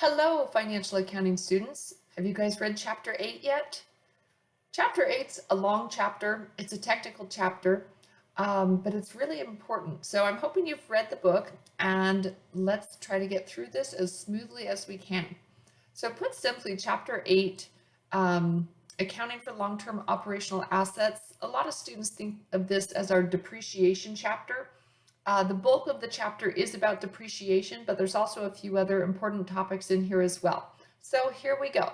Hello, financial accounting students. Have you guys read Chapter 8 yet? Chapter 8's a long chapter. It's a technical chapter, but it's really important. So I'm hoping you've read the book, and let's try to get through this as smoothly as we can. So put simply, Chapter 8, accounting for long-term operational assets. A lot of students think of this as our depreciation chapter. The bulk of the chapter is about depreciation, but there's also a few other important topics in here as well. So here we go.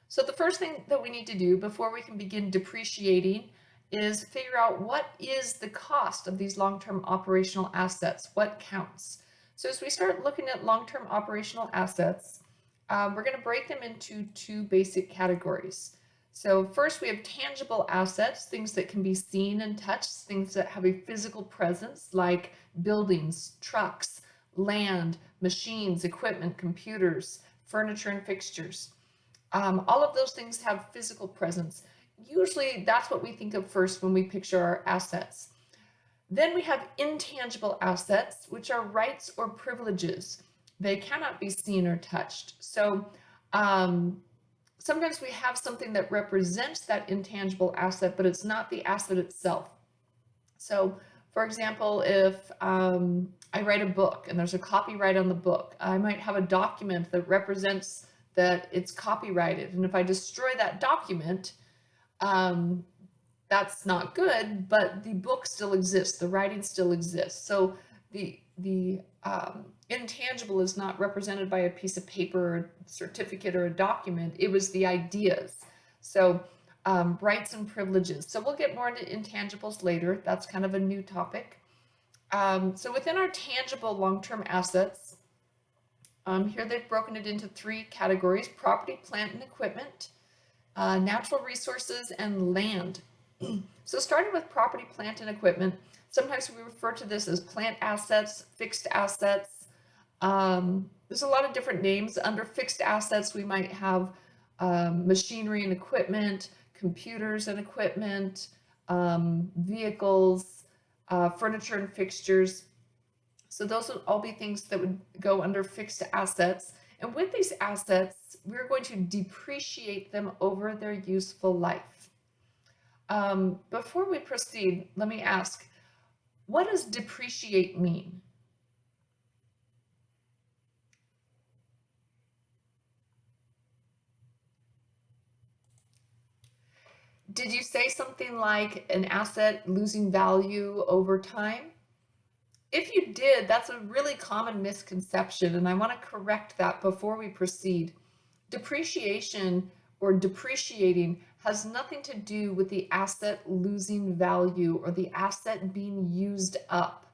So the first thing that we need to do before we can begin depreciating is figure out what is the cost of these long-term operational assets, what counts. So as we start looking at long-term operational assets, we're going to break them into two basic categories. So first we have tangible assets, things that can be seen and touched, things that have a physical presence like buildings, trucks, land, machines, equipment, computers, furniture and fixtures. All of those things have physical presence. Usually that's what we think of first when we picture our assets. Then we have intangible assets, which are rights or privileges. They cannot be seen or touched. So sometimes we have something that represents that intangible asset, but it's not the asset itself. So for example, if I write a book and there's a copyright on the book, I might have a document that represents that it's copyrighted. And if I destroy that document, that's not good, but the book still exists, the writing still exists. So the intangible is not represented by a piece of paper, or certificate, or a document. It was the ideas. So rights and privileges. So we'll get more into intangibles later. That's kind of a new topic. So within our tangible long-term assets, here they've broken it into three categories: property, plant, and equipment, natural resources, and land. So starting with property, plant, and equipment, sometimes we refer to this as plant assets, fixed assets. There's a lot of different names. Under fixed assets, we might have machinery and equipment, computers and equipment, vehicles, furniture and fixtures. So those would all be things that would go under fixed assets. And with these assets, we're going to depreciate them over their useful life. Before we proceed, let me ask, what does depreciate mean? Did you say something like an asset losing value over time? If you did, that's a really common misconception, and I want to correct that before we proceed. Depreciation or depreciating has nothing to do with the asset losing value or the asset being used up.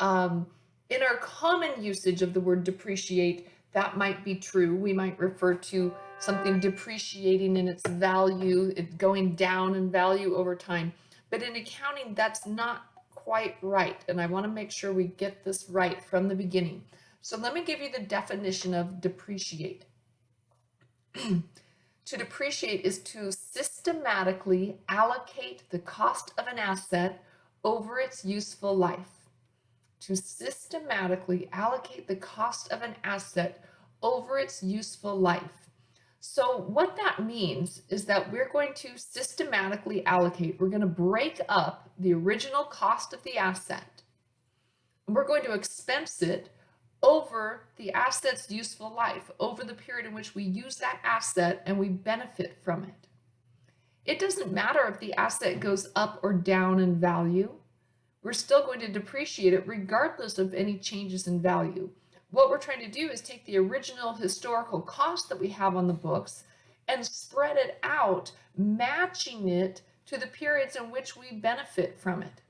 In our common usage of the word depreciate, that might be true. We might refer to something depreciating in its value, it going down in value over time. But in accounting, that's not quite right, and I want to make sure we get this right from the beginning. So let me give you the definition of depreciate. To depreciate is to systematically allocate the cost of an asset over its useful life. To systematically allocate the cost of an asset over its useful life. So what that means is that we're going to systematically allocate. We're going to break up the original cost of the asset, and we're going to expense it over the asset's useful life, over the period in which we use that asset and we benefit from it. It doesn't matter if the asset goes up or down in value. We're still going to depreciate it regardless of any changes in value. What we're trying to do is take the original historical cost that we have on the books and spread it out, matching it to the periods in which we benefit from it.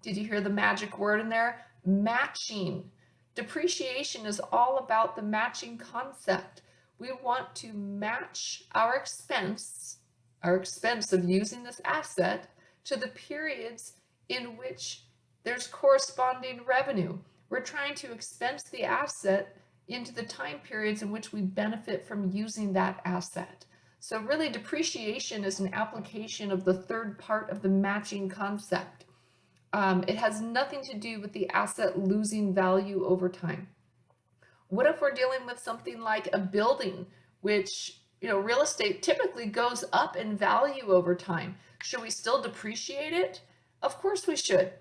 Did you hear the magic word in there? Matching. Depreciation is all about the matching concept. We want to match our expense of using this asset, to the periods in which there's corresponding revenue. We're trying to expense the asset into the time periods in which we benefit from using that asset. So really, depreciation is an application of the third part of the matching concept. It has nothing to do with the asset losing value over time. What if we're dealing with something like a building, which, real estate typically goes up in value over time? Should we still depreciate it? Of course we should.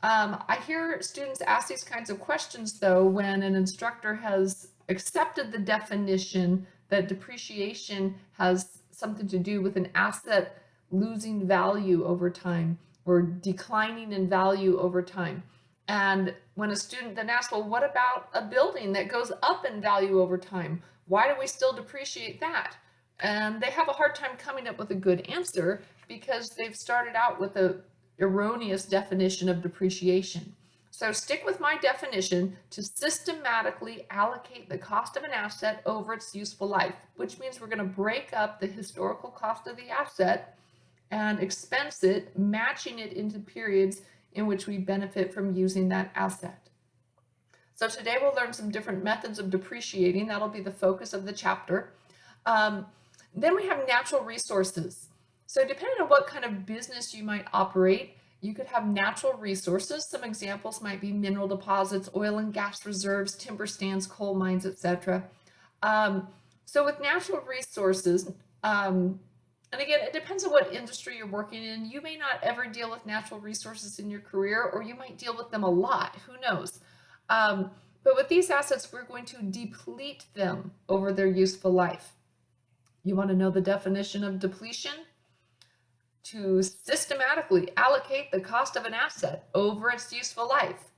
I hear students ask these kinds of questions, though, when an instructor has accepted the definition that depreciation has something to do with an asset losing value over time or declining in value over time. And when a student then asks, well, what about a building that goes up in value over time? Why do we still depreciate that? And they have a hard time coming up with a good answer because they've started out with a erroneous definition of depreciation. So stick with my definition: to systematically allocate the cost of an asset over its useful life, which means we're going to break up the historical cost of the asset and expense it, matching it into periods in which we benefit from using that asset. So today we'll learn some different methods of depreciating. That'll be the focus of the chapter. Then we have natural resources. So depending on what kind of business you might operate, you could have natural resources. Some examples might be mineral deposits, oil and gas reserves, timber stands, coal mines, etc. So with natural resources, and again, it depends on what industry you're working in. You may not ever deal with natural resources in your career, or you might deal with them a lot. Who knows? But with these assets, we're going to deplete them over their useful life. You want to know the definition of depletion? To systematically allocate the cost of an asset over its useful life.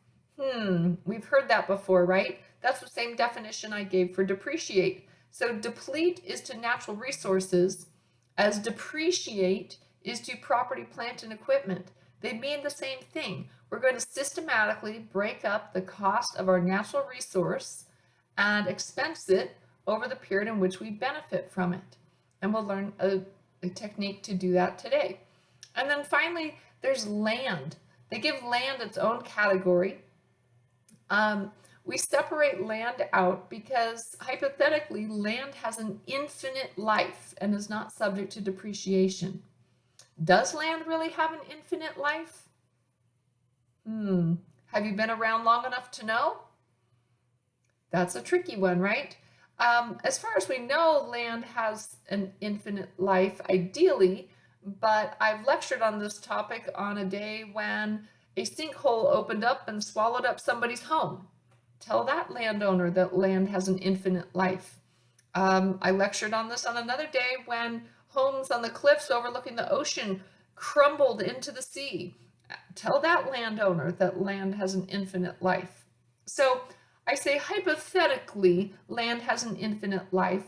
We've heard that before, right? That's the same definition I gave for depreciate. So deplete is to natural resources, as depreciate is to property, plant, and equipment. They mean the same thing. We're going to systematically break up the cost of our natural resource and expense it over the period in which we benefit from it. And we'll learn a technique to do that today. And then finally, there's land. They give land its own category. We separate land out because hypothetically, land has an infinite life and is not subject to depreciation. Does land really have an infinite life? Have you been around long enough to know? That's a tricky one, right? As far as we know, land has an infinite life, ideally, but I've lectured on this topic on a day when a sinkhole opened up and swallowed up somebody's home. Tell that landowner that land has an infinite life. I lectured on this on another day when homes on the cliffs overlooking the ocean crumbled into the sea. Tell that landowner that land has an infinite life. So I say hypothetically, land has an infinite life.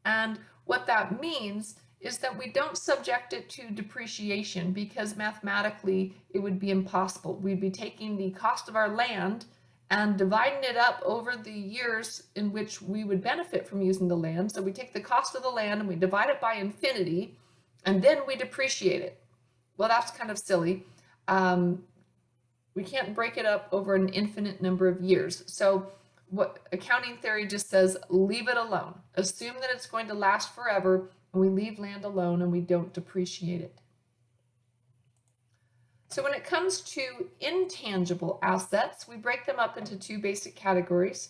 And what that means is that we don't subject it to depreciation because mathematically it would be impossible. We'd be taking the cost of our land and dividing it up over the years in which we would benefit from using the land. So we take the cost of the land and we divide it by infinity, and then we depreciate it. Well, that's kind of silly. We can't break it up over an infinite number of years. So what accounting theory just says, leave it alone. Assume that it's going to last forever, and we leave land alone and we don't depreciate it. So when it comes to intangible assets, we break them up into two basic categories.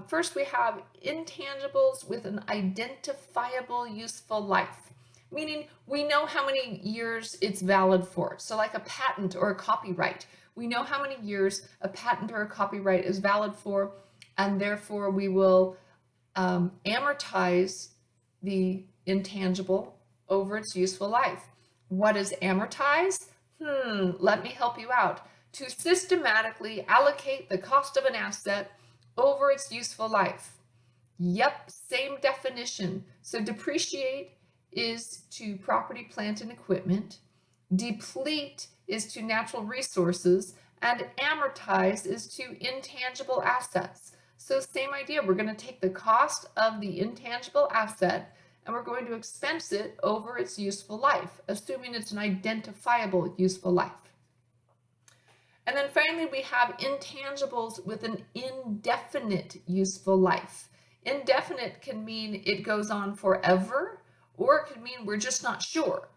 First, we have intangibles with an identifiable useful life, meaning we know how many years it's valid for. So like a patent or a copyright, we know how many years a patent or a copyright is valid for, and therefore we will amortize the intangible over its useful life. What is amortize? Let me help you out. To systematically allocate the cost of an asset over its useful life. Yep, same definition. So depreciate is to property, plant, and equipment. Deplete is to natural resources, and amortize is to intangible assets. So same idea, we're going to take the cost of the intangible asset and we're going to expense it over its useful life, assuming it's an identifiable useful life. And then finally, we have intangibles with an indefinite useful life. Indefinite can mean it goes on forever, or it could mean we're just not sure.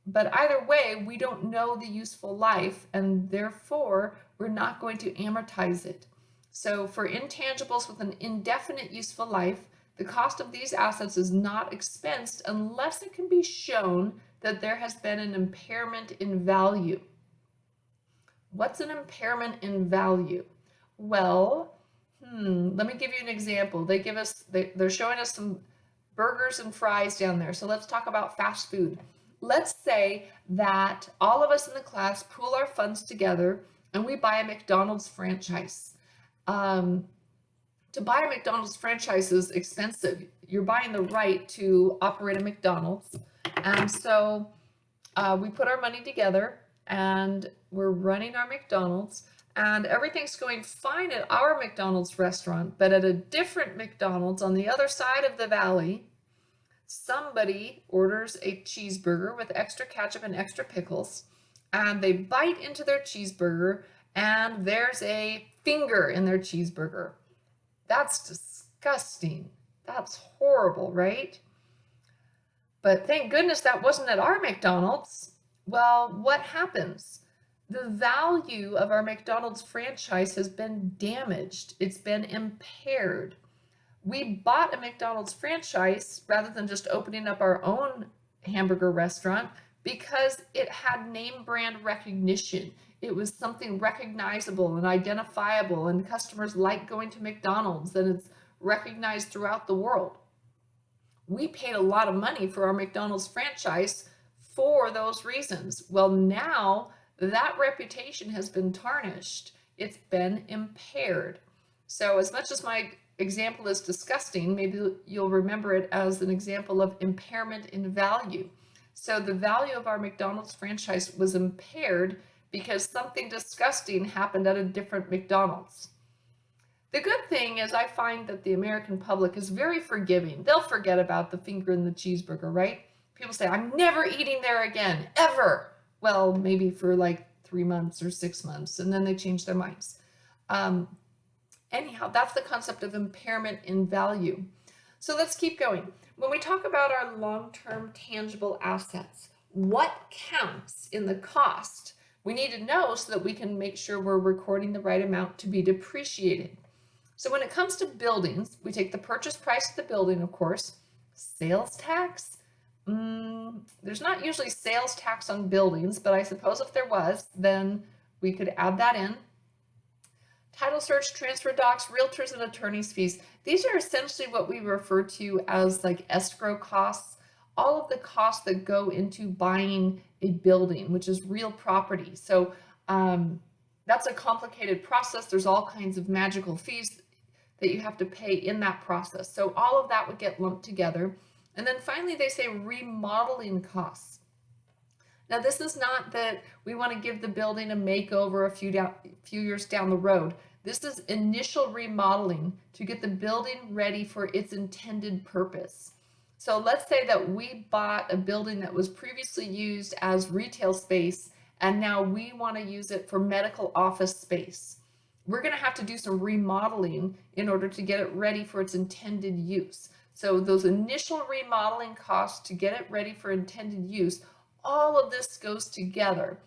But either way, we don't know the useful life, and therefore we're not going to amortize it. So for intangibles with an indefinite useful life, the cost of these assets is not expensed unless it can be shown that there has been an impairment in value. What's an impairment in value? Well, let me give you an example. They're showing us some burgers and fries down there. So let's talk about fast food. Let's say that all of us in the class pool our funds together and we buy a McDonald's franchise. To buy a McDonald's franchise is expensive. You're buying the right to operate a McDonald's. And so we put our money together and we're running our McDonald's, and everything's going fine at our McDonald's restaurant, but at a different McDonald's on the other side of the valley, somebody orders a cheeseburger with extra ketchup and extra pickles, and they bite into their cheeseburger, and there's a finger in their cheeseburger. That's disgusting. That's horrible, right? But thank goodness that wasn't at our McDonald's. Well, what happens? The value of our McDonald's franchise has been damaged. It's been impaired. We bought a McDonald's franchise rather than just opening up our own hamburger restaurant because it had name brand recognition. It was something recognizable and identifiable, and customers like going to McDonald's, and it's recognized throughout the world. We paid a lot of money for our McDonald's franchise for those reasons. Well, now that reputation has been tarnished. It's been impaired. So as much as my example is disgusting, maybe you'll remember it as an example of impairment in value. So the value of our McDonald's franchise was impaired because something disgusting happened at a different McDonald's. The good thing is I find that the American public is very forgiving. They'll forget about the finger in the cheeseburger, right? People say, I'm never eating there again, ever. Well, maybe for like 3 months or 6 months, and then they change their minds. Anyhow, that's the concept of impairment in value. So let's keep going. When we talk about our long-term tangible assets, what counts in the cost? We need to know so that we can make sure we're recording the right amount to be depreciated. So when it comes to buildings, we take the purchase price of the building, of course. Sales tax? There's not usually sales tax on buildings, but I suppose if there was, then we could add that in. Title search, transfer docs, realtors, and attorney's fees. These are essentially what we refer to as like escrow costs, all of the costs that go into buying a building, which is real property. So that's a complicated process. There's all kinds of magical fees that you have to pay in that process. So all of that would get lumped together. And then finally, they say remodeling costs. Now, this is not that we want to give the building a makeover a few years down the road. This is initial remodeling to get the building ready for its intended purpose. So let's say that we bought a building that was previously used as retail space, and now we want to use it for medical office space. We're going to have to do some remodeling in order to get it ready for its intended use. So those initial remodeling costs to get it ready for intended use, all of this goes together.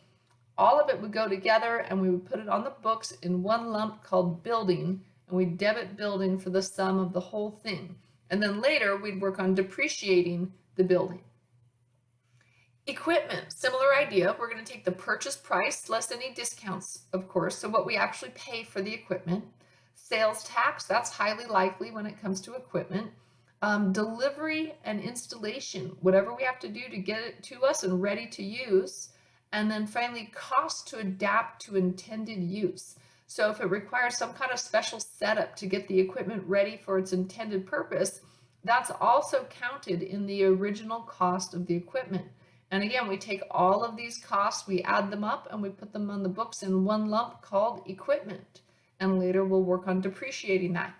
All of it would go together, and we would put it on the books in one lump called building, and we debit building for the sum of the whole thing. And then later we'd work on depreciating the building. Equipment, similar idea. We're going to take the purchase price less any discounts, of course, so what we actually pay for the equipment. Sales tax, that's highly likely when it comes to equipment. Delivery and installation, whatever we have to do to get it to us and ready to use. And then finally, cost to adapt to intended use. So if it requires some kind of special setup to get the equipment ready for its intended purpose, that's also counted in the original cost of the equipment. And again, we take all of these costs, we add them up, and we put them on the books in one lump called equipment. And later we'll work on depreciating that.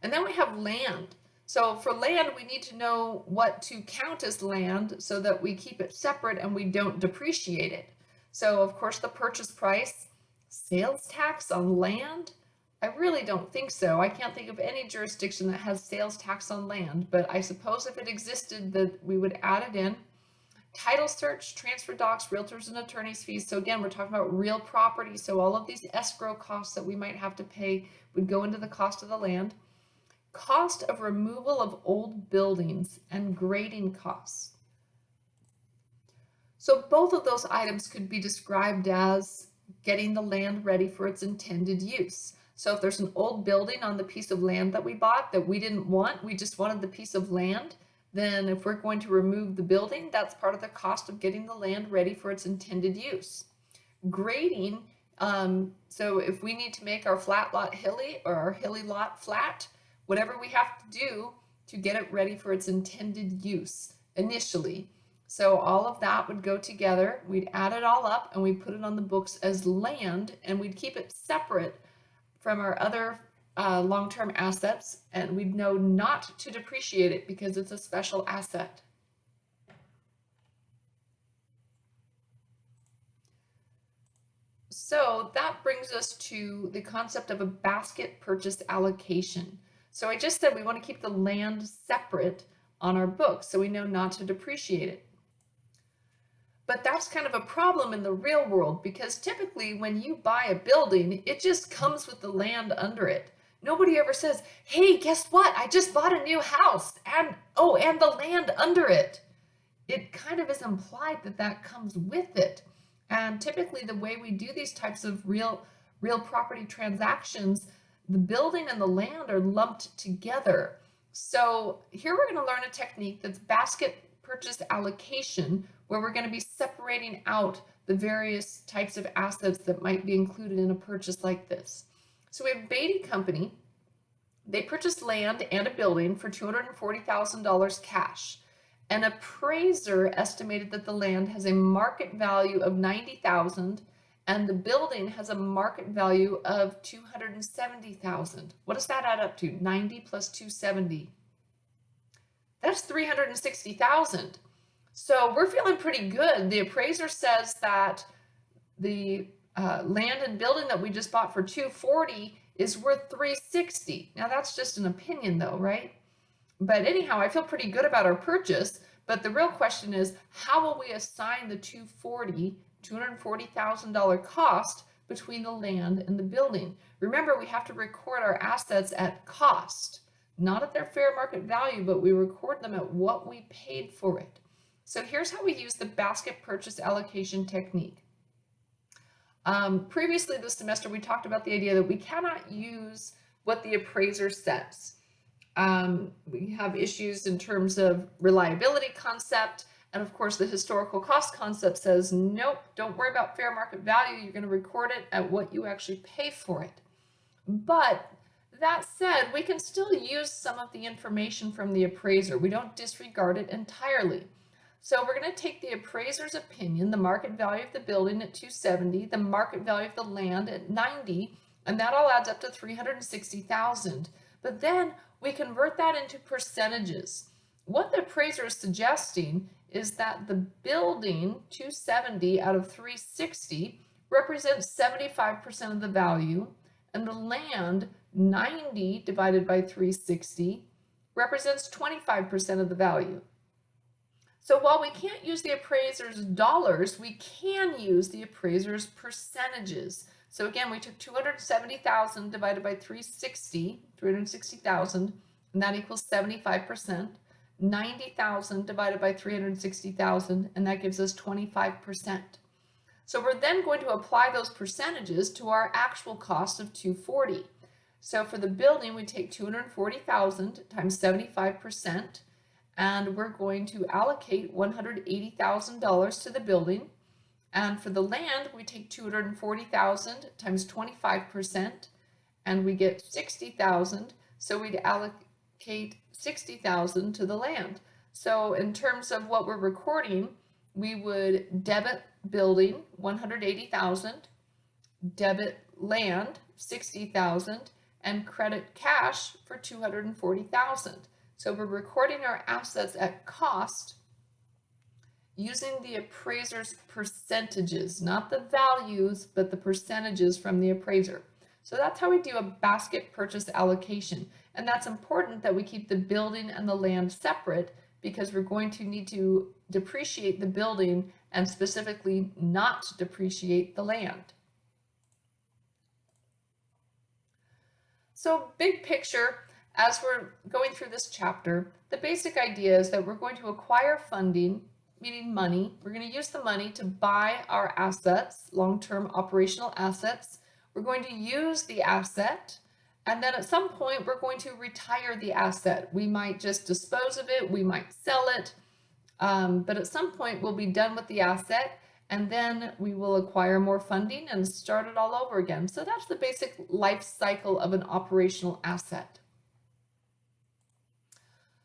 And then we have land. So for land, we need to know what to count as land so that we keep it separate and we don't depreciate it. So of course the purchase price, sales tax on land, I really don't think so. I can't think of any jurisdiction that has sales tax on land, but I suppose if it existed that we would add it in. Title search, transfer docs, realtors and attorneys fees. So again, we're talking about real property. So all of these escrow costs that we might have to pay would go into the cost of the land. Cost of removal of old buildings and grading costs. So both of those items could be described as getting the land ready for its intended use. So if there's an old building on the piece of land that we bought that we didn't want, we just wanted the piece of land, then if we're going to remove the building, that's part of the cost of getting the land ready for its intended use. Grading, so if we need to make our flat lot hilly or our hilly lot flat, whatever we have to do to get it ready for its intended use initially. So all of that would go together. We'd add it all up and we'd put it on the books as land, and we'd keep it separate from our other long-term assets, and we'd know not to depreciate it because it's a special asset. So that brings us to the concept of a basket purchase allocation. So I just said we want to keep the land separate on our books so we know not to depreciate it. But that's kind of a problem in the real world, because typically when you buy a building, it just comes with the land under it. Nobody ever says, hey, guess what? I just bought a new house and the land under it. It kind of is implied that that comes with it. And typically the way we do these types of real property transactions, the building and the land are lumped together. So here we're going to learn a technique that's basket purchase allocation, where we're going to be separating out the various types of assets that might be included in a purchase like this. So we have Beatty Company. They purchased land and a building for $240,000 cash. An appraiser estimated that the land has a market value of $90,000 and the building has a market value of $270,000. What does that add up to? 90 plus 270. That's $360,000. So we're feeling pretty good. The appraiser says that the land and building that we just bought for $240,000 is worth $360,000. Now that's just an opinion though, right? But anyhow, I feel pretty good about our purchase. But the real question is, how will we assign the $240,000 cost between the land and the building? Remember, we have to record our assets at cost, not at their fair market value, but we record them at what we paid for it. So here's how we use the basket purchase allocation technique. Previously this semester, we talked about the idea that we cannot use what the appraiser says. We have issues in terms of reliability concept, and of course the historical cost concept says, nope, don't worry about fair market value. You're going to record it at what you actually pay for it. But that said, we can still use some of the information from the appraiser. We don't disregard it entirely. So we're going to take the appraiser's opinion, the market value of the building at $270,000, the market value of the land at $90,000, and that all adds up to $360,000. But then we convert that into percentages. What the appraiser is suggesting is that the building, $270,000 out of $360,000, represents 75% of the value, and the land, $90,000 divided by $360,000, represents 25% of the value. So while we can't use the appraiser's dollars, we can use the appraiser's percentages. So again, we took $270,000 divided by $360,000, and that equals 75%. $90,000 divided by $360,000, and that gives us 25%. So we're then going to apply those percentages to our actual cost of $240,000. So for the building, we take $240,000 times 75%, and we're going to allocate $180,000 to the building. And for the land, we take $240,000 times 25%, and we get $60,000. So we'd allocate $60,000 to the land. So in terms of what we're recording, we would debit building $180,000, debit land $60,000, and credit cash for $240,000. So we're recording our assets at cost using the appraiser's percentages, not the values, but the percentages from the appraiser. So that's how we do a basket purchase allocation. And that's important that we keep the building and the land separate, because we're going to need to depreciate the building and specifically not depreciate the land. So big picture, as we're going through this chapter, the basic idea is that we're going to acquire funding, meaning money. We're going to use the money to buy our assets, long-term operational assets. We're going to use the asset, and then at some point we're going to retire the asset. We might just dispose of it, we might sell it, but at some point we'll be done with the asset, and then we will acquire more funding and start it all over again. So that's the basic life cycle of an operational asset.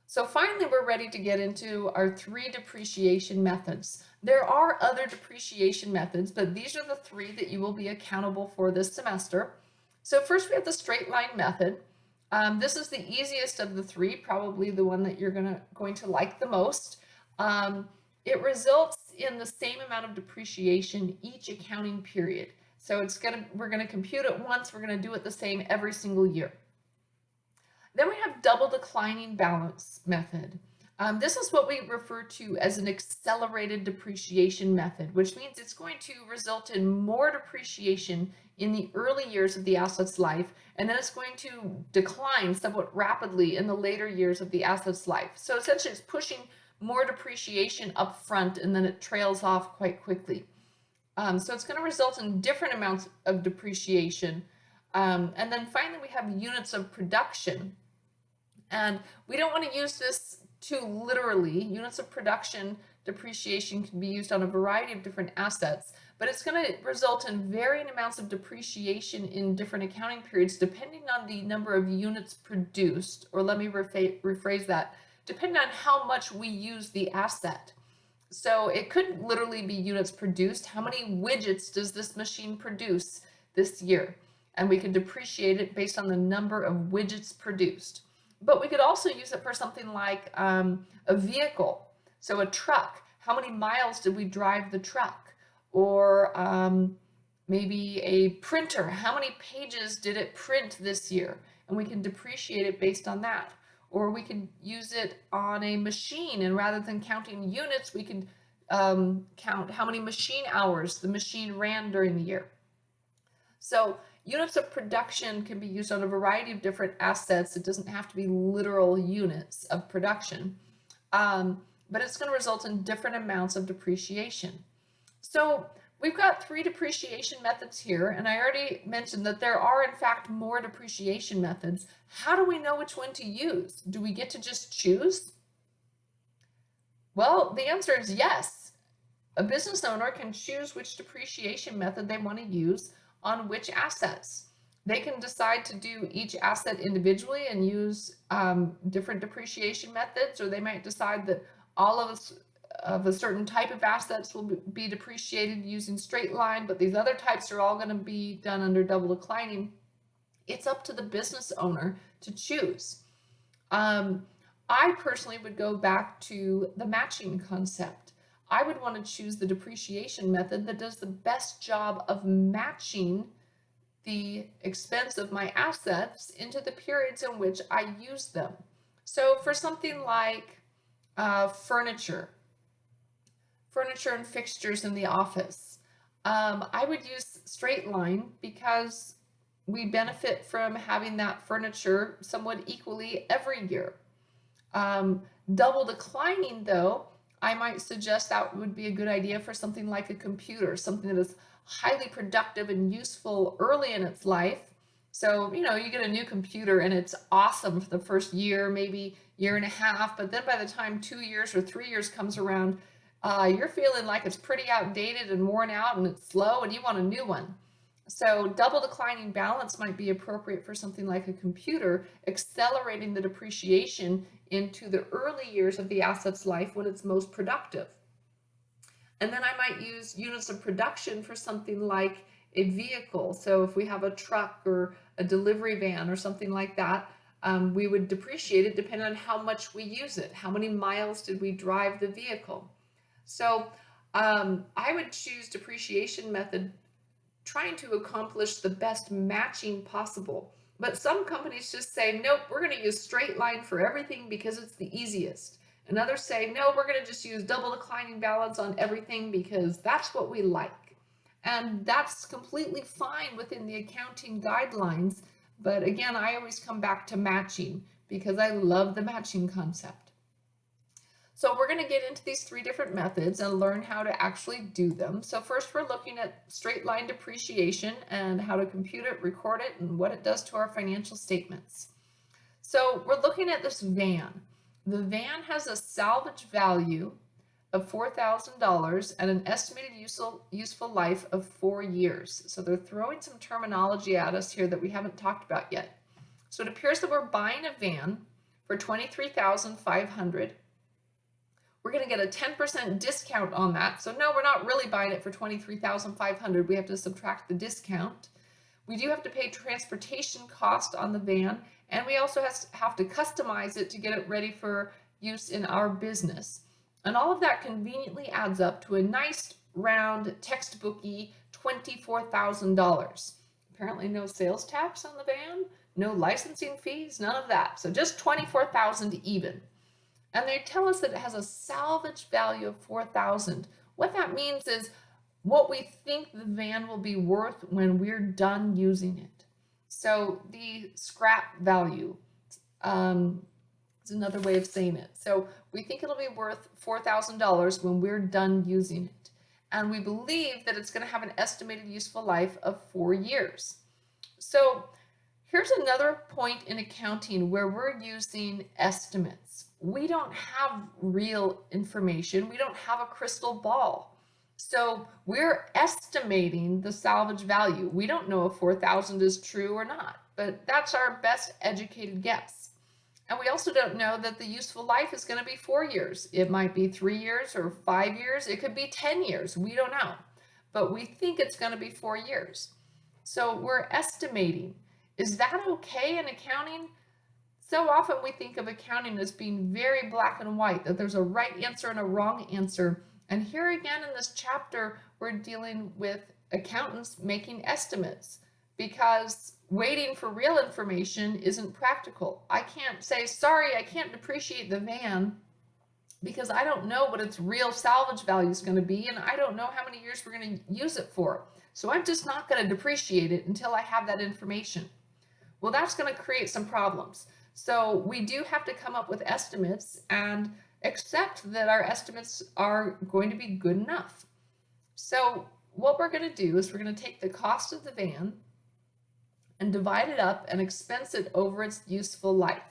So finally, we're ready to get into our 3 depreciation methods. There are other depreciation methods, but these are the 3 that you will be accountable for this semester. So first we have the straight line method. This is the easiest of the 3, probably the one that you're going to like the most. It results in the same amount of depreciation each accounting period. So we're going to compute it once, we're going to do it the same every single year. Then we have double declining balance method. This is what we refer to as an accelerated depreciation method, which means it's going to result in more depreciation in the early years of the asset's life, and then it's going to decline somewhat rapidly in the later years of the asset's life. So essentially it's pushing more depreciation up front, and then it trails off quite quickly. So it's going to result in different amounts of depreciation. And then finally we have units of production. And we don't want to use this too literally. Units of production depreciation can be used on a variety of different assets, but it's going to result in varying amounts of depreciation in different accounting periods depending on the number of units produced, or let me rephrase that, depending on how much we use the asset. So it could literally be units produced. How many widgets does this machine produce this year? And we can depreciate it based on the number of widgets produced. But we could also use it for something like a vehicle. So a truck, how many miles did we drive the truck? Or maybe a printer, how many pages did it print this year? And we can depreciate it based on that. Or we could use it on a machine, and rather than counting units, we could count how many machine hours the machine ran during the year. So units of production can be used on a variety of different assets. It doesn't have to be literal units of production, but it's going to result in different amounts of depreciation. So we've got 3 depreciation methods here, and I already mentioned that there are in fact more depreciation methods. How do we know which one to use? Do we get to just choose? Well, the answer is yes. A business owner can choose which depreciation method they want to use on which assets. They can decide to do each asset individually and use different depreciation methods, or they might decide that all of a certain type of assets will be depreciated using straight line, but these other types are all going to be done under double declining. It's up to the business owner to choose. I personally would go back to the matching concept. I would want to choose the depreciation method that does the best job of matching the expense of my assets into the periods in which I use them. So for something like furniture and fixtures in the office, I would use straight line because we benefit from having that furniture somewhat equally every year. Double declining though, I might suggest that would be a good idea for something like a computer, something that is highly productive and useful early in its life. So, you get a new computer and it's awesome for the first year, maybe year and a half, but then by the time 2 years or 3 years comes around, you're feeling like it's pretty outdated and worn out and it's slow and you want a new one. So double declining balance might be appropriate for something like a computer, accelerating the depreciation into the early years of the asset's life when it's most productive. And then I might use units of production for something like a vehicle. So if we have a truck or a delivery van or something like that, we would depreciate it depending on how much we use it. How many miles did we drive the vehicle? So I would choose depreciation method trying to accomplish the best matching possible. But some companies just say, nope, we're going to use straight line for everything because it's the easiest. And others say, no, we're going to just use double declining balance on everything because that's what we like. And that's completely fine within the accounting guidelines. But again, I always come back to matching because I love the matching concept. So we're going to get into these three different methods and learn how to actually do them. So first we're looking at straight line depreciation and how to compute it, record it, and what it does to our financial statements. So we're looking at this van. The van has a salvage value of $4,000 and an estimated useful life of 4 years. So they're throwing some terminology at us here that we haven't talked about yet. So it appears that we're buying a van for $23,500. We're going to get a 10% discount on that. So no, we're not really buying it for $23,500. We have to subtract the discount. We do have to pay transportation cost on the van, and we also have to customize it to get it ready for use in our business. And all of that conveniently adds up to a nice round textbooky $24,000. Apparently no sales tax on the van, no licensing fees, none of that. So just $24,000 even. And they tell us that it has a salvage value of $4,000. What that means is what we think the van will be worth when we're done using it. So the scrap value is another way of saying it. So we think it'll be worth $4,000 when we're done using it. And we believe that it's going to have an estimated useful life of 4 years. So here's another point in accounting where we're using estimates. We don't have real information. We don't have a crystal ball. So we're estimating the salvage value. We don't know if 4,000 is true or not, but that's our best educated guess. And we also don't know that the useful life is going to be 4 years. It might be 3 years or 5 years. It could be 10 years. We don't know, but we think it's going to be 4 years. So we're estimating. Is that okay in accounting? So often we think of accounting as being very black and white, that there's a right answer and a wrong answer. And here again in this chapter, we're dealing with accountants making estimates because waiting for real information isn't practical. I can't say, sorry, I can't depreciate the van because I don't know what its real salvage value is going to be, and I don't know how many years we're going to use it for. So I'm just not going to depreciate it until I have that information. Well, that's going to create some problems. So we do have to come up with estimates and accept that our estimates are going to be good enough. So what we're going to do is we're going to take the cost of the van and divide it up and expense it over its useful life.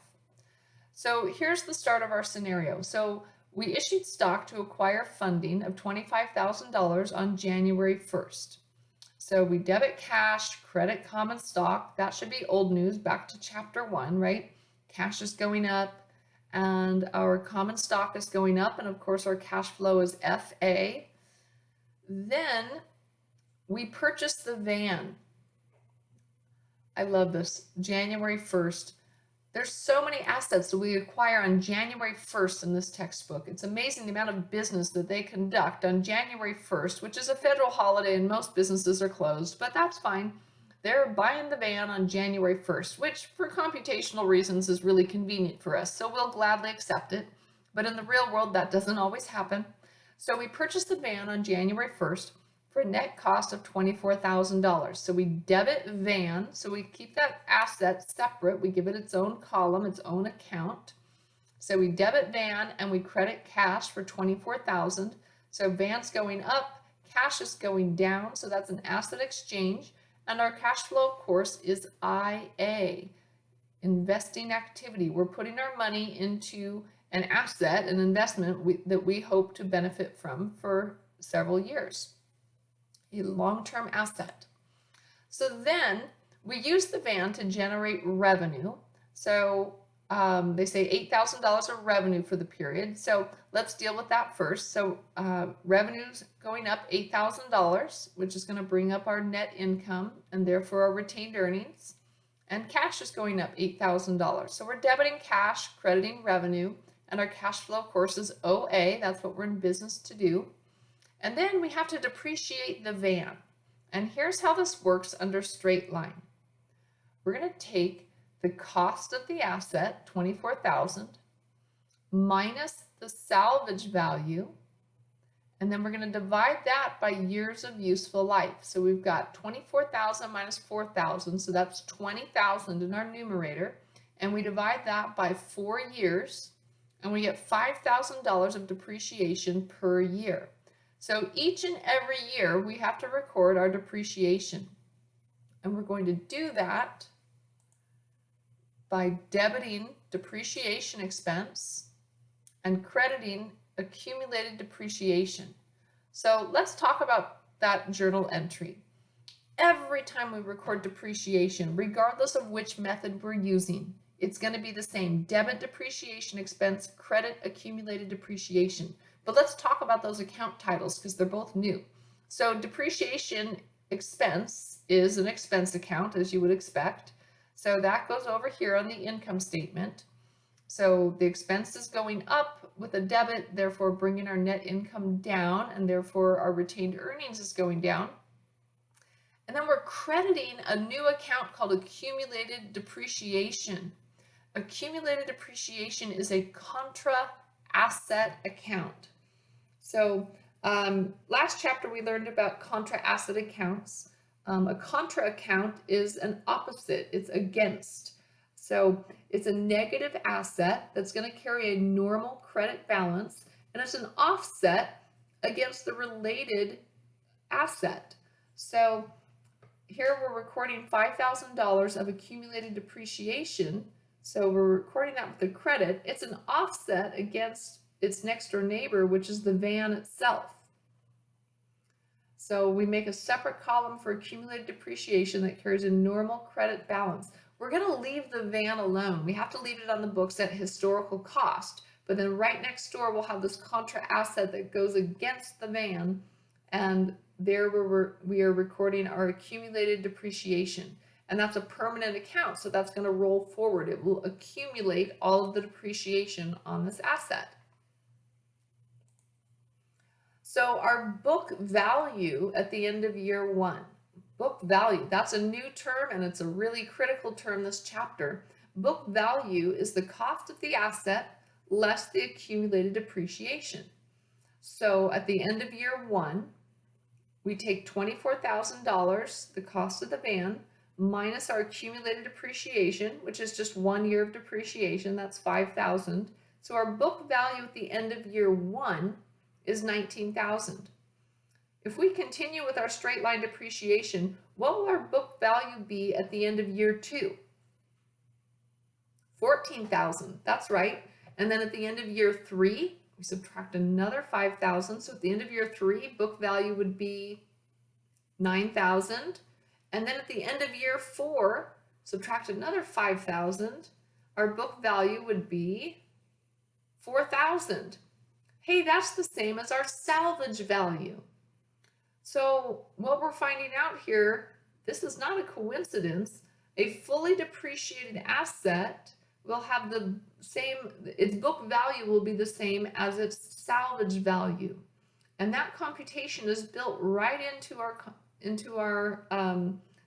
So here's the start of our scenario. So we issued stock to acquire funding of $25,000 on January 1st. So we debit cash, credit common stock. That should be old news, back to chapter 1, right? Cash is going up and our common stock is going up. And of course, our cash flow is FA. Then we purchased the van. I love this. January 1st. There's so many assets that we acquire on January 1st in this textbook. It's amazing the amount of business that they conduct on January 1st, which is a federal holiday and most businesses are closed, but that's fine. They're buying the van on January 1st, which for computational reasons is really convenient for us, so we'll gladly accept it. But in the real world, that doesn't always happen. So we purchased the van on January 1st for a net cost of $24,000. So we debit van, so we keep that asset separate. We give it its own column, its own account. So we debit van and we credit cash for $24,000. So van's going up, cash is going down, so that's an asset exchange. And our cash flow, of course, is IA, investing activity. We're putting our money into an asset, an investment that we hope to benefit from for several years. A long-term asset. So then we use the van to generate revenue. So they say $8,000 of revenue for the period. So let's deal with that first. So revenue's going up $8,000, which is going to bring up our net income and therefore our retained earnings. And cash is going up $8,000. So we're debiting cash, crediting revenue, and our cash flow, of course, is OA. That's what we're in business to do. And then we have to depreciate the van. And here's how this works under straight line. We're going to take the cost of the asset, $24,000, minus the salvage value, and then we're going to divide that by years of useful life. So we've got 24,000 minus 4,000, so that's 20,000 in our numerator, and we divide that by 4 years, and we get $5,000 of depreciation per year. So each and every year we have to record our depreciation, and we're going to do that by debiting depreciation expense and crediting accumulated depreciation. So let's talk about that journal entry. Every time we record depreciation, regardless of which method we're using, it's going to be the same: debit depreciation expense, credit accumulated depreciation. But let's talk about those account titles because they're both new. So depreciation expense is an expense account, as you would expect. So that goes over here on the income statement. So the expense is going up with a debit, therefore bringing our net income down, and therefore our retained earnings is going down. And then we're crediting a new account called accumulated depreciation. Accumulated depreciation is a contra asset account. So last chapter we learned about contra asset accounts. A contra account is an opposite, it's against. So it's a negative asset that's going to carry a normal credit balance, and it's an offset against the related asset. So here we're recording $5,000 of accumulated depreciation. So we're recording that with a credit. It's an offset against its next door neighbor, which is the van itself. So we make a separate column for accumulated depreciation that carries a normal credit balance. We're going to leave the van alone. We have to leave it on the books at historical cost, but then right next door we'll have this contra asset that goes against the van, and there we are recording our accumulated depreciation. And that's a permanent account, so that's going to roll forward. It will accumulate all of the depreciation on this asset. So our book value at the end of year 1. Book value, that's a new term, and it's a really critical term this chapter. Book value is the cost of the asset less the accumulated depreciation. So at the end of year 1, we take $24,000, the cost of the van, minus our accumulated depreciation, which is just 1 year of depreciation, that's $5,000. So our book value at the end of year 1 is $19,000. If we continue with our straight line depreciation, what will our book value be at the end of year 2? $14,000, that's right. And then at the end of year 3, we subtract another $5,000. So at the end of year 3, book value would be $9,000. And then at the end of year 4, subtract another $5,000. Our book value would be $4,000. Hey, that's the same as our salvage value. So what we're finding out here, this is not a coincidence. A fully depreciated asset will have the same, its book value will be the same as its salvage value. And that computation is built right into our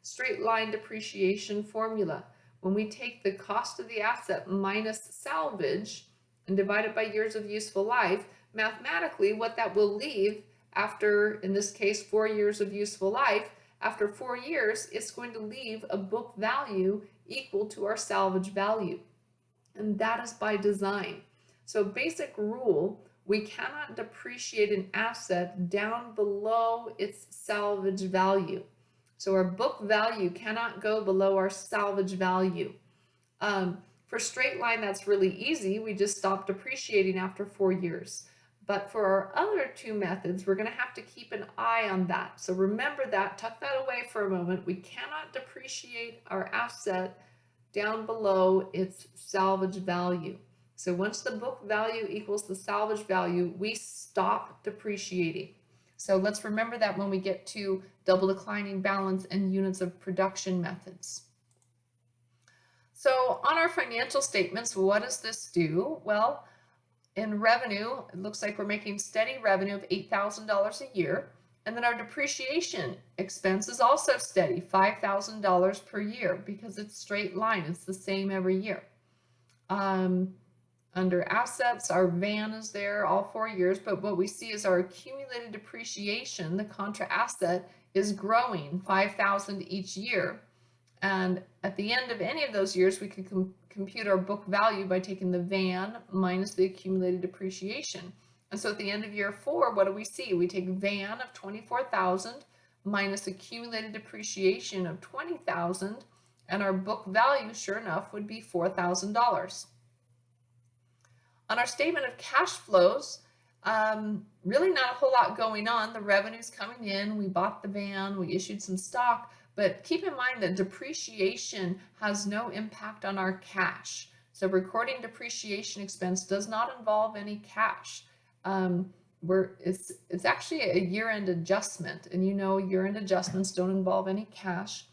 straight line depreciation formula. When we take the cost of the asset minus salvage and divide it by years of useful life, mathematically what that will leave after, in this case, 4 years of useful life, after 4 years, it's going to leave a book value equal to our salvage value. And that is by design. So basic rule, we cannot depreciate an asset down below its salvage value. So our book value cannot go below our salvage value. For straight line, that's really easy. We just stop depreciating after 4 years. But for our other two methods, we're going to have to keep an eye on that. So remember that, tuck that away for a moment. We cannot depreciate our asset down below its salvage value. So once the book value equals the salvage value, we stop depreciating. So let's remember that when we get to double declining balance and units of production methods. So on our financial statements, what does this do? Well, in revenue, it looks like we're making steady revenue of $8,000 a year. And then our depreciation expense is also steady, $5,000 per year, because it's straight line. It's the same every year. Under assets, our van is there all 4 years, but what we see is our accumulated depreciation, the contra asset, is growing 5,000 each year. And at the end of any of those years, we could compute our book value by taking the van minus the accumulated depreciation. And so at the end of year 4, what do we see? We take van of 24,000 minus accumulated depreciation of 20,000, and our book value, sure enough, would be $4,000. On our statement of cash flows, really not a whole lot going on. The revenue's coming in, we bought the van, we issued some stock, but keep in mind that depreciation has no impact on our cash. So recording depreciation expense does not involve any cash. It's actually a year-end adjustment, and you know year-end adjustments don't involve any cash.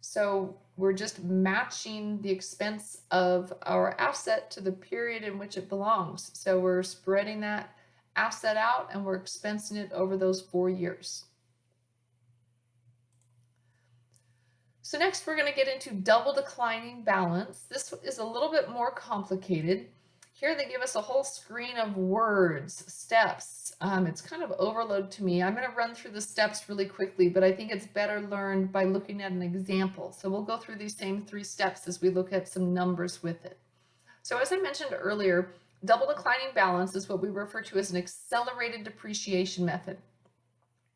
So we're just matching the expense of our asset to the period in which it belongs. So we're spreading that asset out and we're expensing it over those 4 years. So next we're going to get into double declining balance. This is a little bit more complicated. Here they give us a whole screen of words, steps. It's kind of overload to me. I'm going to run through the steps really quickly, but I think it's better learned by looking at an example. So we'll go through these same 3 steps as we look at some numbers with it. So as I mentioned earlier, double declining balance is what we refer to as an accelerated depreciation method,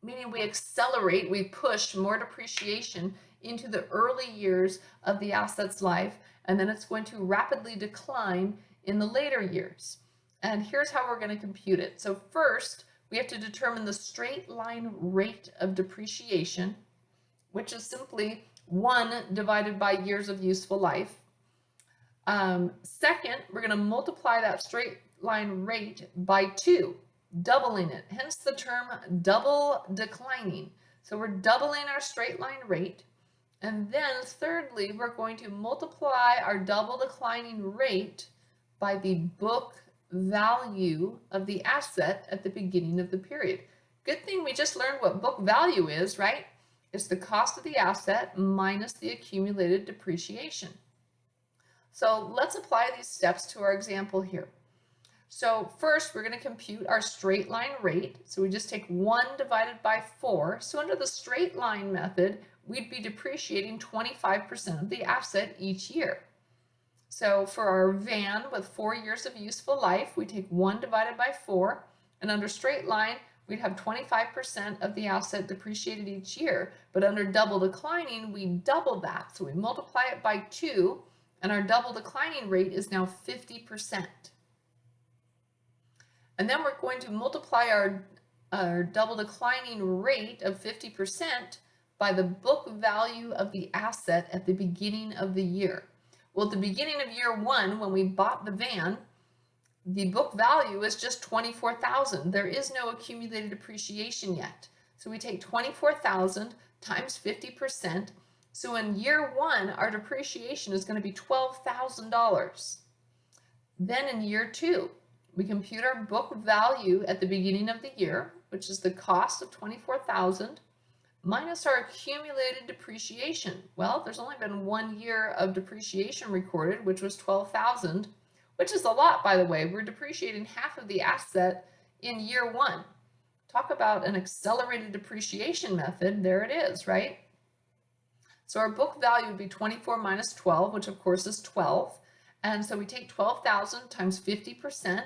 meaning we accelerate, we push more depreciation into the early years of the asset's life, and then it's going to rapidly decline in the later years. And here's how we're going to compute it. So first, we have to determine the straight line rate of depreciation, which is simply 1 divided by years of useful life. Second, we're going to multiply that straight line rate by 2, doubling it, hence the term double declining. So we're doubling our straight line rate. And then thirdly, we're going to multiply our double declining rate by the book value of the asset at the beginning of the period. Good thing we just learned what book value is, right? It's the cost of the asset minus the accumulated depreciation. So let's apply these steps to our example here. So first, we're going to compute our straight line rate. So we just take 1 divided by 4. So under the straight line method, we'd be depreciating 25% of the asset each year. So for our van with 4 years of useful life, we take 1 divided by 4, and under straight line, we'd have 25% of the asset depreciated each year. But under double declining, we double that. So we multiply it by 2, and our double declining rate is now 50%. And then we're going to multiply our double declining rate of 50% by the book value of the asset at the beginning of the year. Well, at the beginning of year 1, when we bought the van, the book value is just $24,000. There is no accumulated depreciation yet. So we take $24,000 times 50%. So in year 1, our depreciation is going to be $12,000. Then in year 2, we compute our book value at the beginning of the year, which is the cost of $24,000, minus our accumulated depreciation. Well, there's only been 1 year of depreciation recorded, which was $12,000, which is a lot, by the way. We're depreciating half of the asset in year 1. Talk about an accelerated depreciation method. There it is, right? So our book value would be 24 minus 12, which of course is 12. And so we take 12,000 times 50%,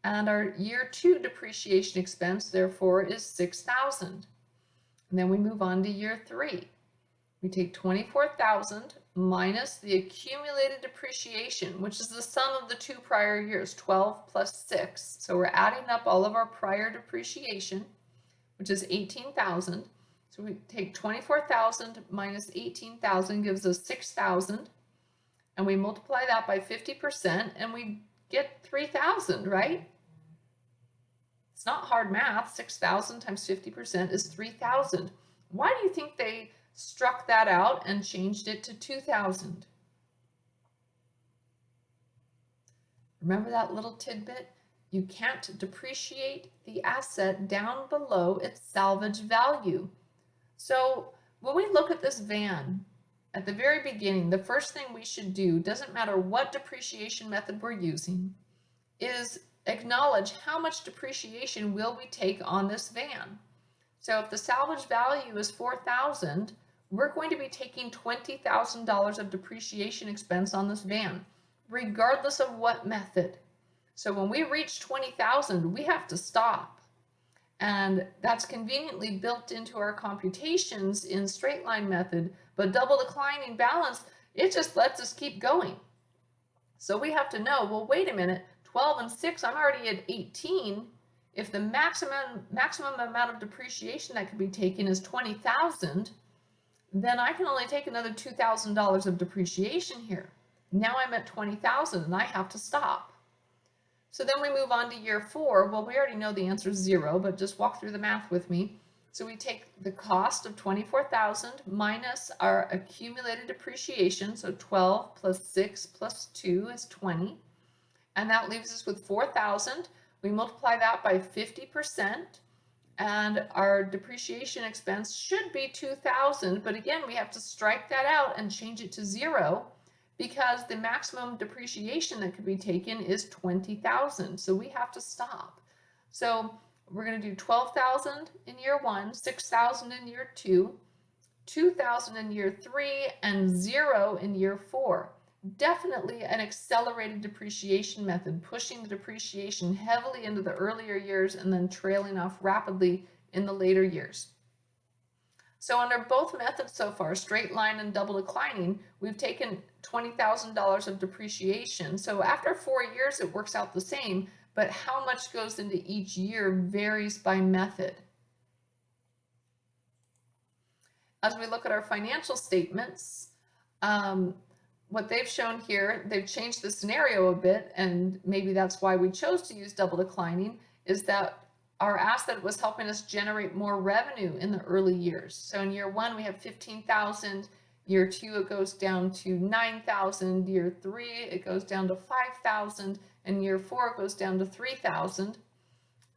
and our year 2 depreciation expense, therefore, is 6,000. And then we move on to year 3. We take 24,000 minus the accumulated depreciation, which is the sum of the 2 prior years, 12 plus 6. So we're adding up all of our prior depreciation, which is 18,000. So we take 24,000 minus 18,000 gives us 6,000. And we multiply that by 50% and we get 3,000, right? It's not hard math. 6,000 times 50% is 3,000. Why do you think they struck that out and changed it to 2,000? Remember that little tidbit? You can't depreciate the asset down below its salvage value. So when we look at this van, at the very beginning, the first thing we should do, doesn't matter what depreciation method we're using, is acknowledge how much depreciation will we take on this van. So if the salvage value is $4,000, we're going to be taking $20,000 of depreciation expense on this van, regardless of what method. So when we reach $20,000, we have to stop. And that's conveniently built into our computations in Straightline method, but double declining balance, it just lets us keep going. So we have to know, well, wait a minute, 12 and 6, I'm already at 18. If the maximum amount of depreciation that could be taken is $20,000, then I can only take another $2,000 of depreciation here. Now I'm at $20,000 and I have to stop. So then we move on to year 4. Well, we already know the answer is 0, but just walk through the math with me. So we take the cost of $24,000 minus our accumulated depreciation, so 12 plus 6 plus 2 is 20, and that leaves us with $4,000. We multiply that by 50%, and our depreciation expense should be $2,000, but again, we have to strike that out and change it to 0, because the maximum depreciation that could be taken is $20,000. So we have to stop. So we're going to do $12,000 in year 1, $6,000 in year 2, $2,000 in year 3, and 0 in year 4. Definitely an accelerated depreciation method, pushing the depreciation heavily into the earlier years and then trailing off rapidly in the later years. So under both methods so far, straight line and double declining, we've taken $20,000 of depreciation. So after 4 years, it works out the same, but how much goes into each year varies by method. As we look at our financial statements, what they've shown here, they've changed the scenario a bit, and maybe that's why we chose to use double declining, is that our asset was helping us generate more revenue in the early years. So in year 1, we have $15,000. Year 2, it goes down to $9,000. Year 3, it goes down to $5,000. And year 4, it goes down to $3,000.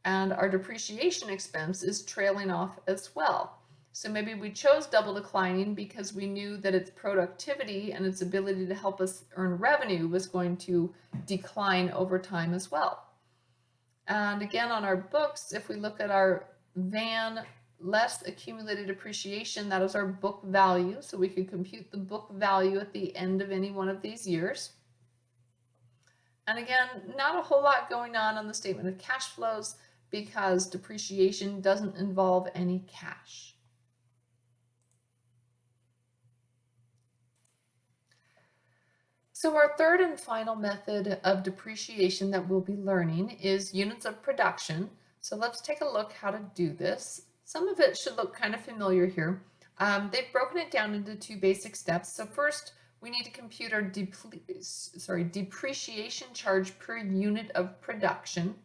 And our depreciation expense is trailing off as well. So maybe we chose double declining because we knew that its productivity and its ability to help us earn revenue was going to decline over time as well. And again, on our books, if we look at our van less accumulated depreciation, that is our book value. So we could compute the book value at the end of any one of these years. And again, not a whole lot going on the statement of cash flows because depreciation doesn't involve any cash. So our third and final method of depreciation that we'll be learning is units of production. So let's take a look how to do this. Some of it should look kind of familiar here. They've broken it down into 2 basic steps. So first, we need to compute our depreciation charge per unit of production.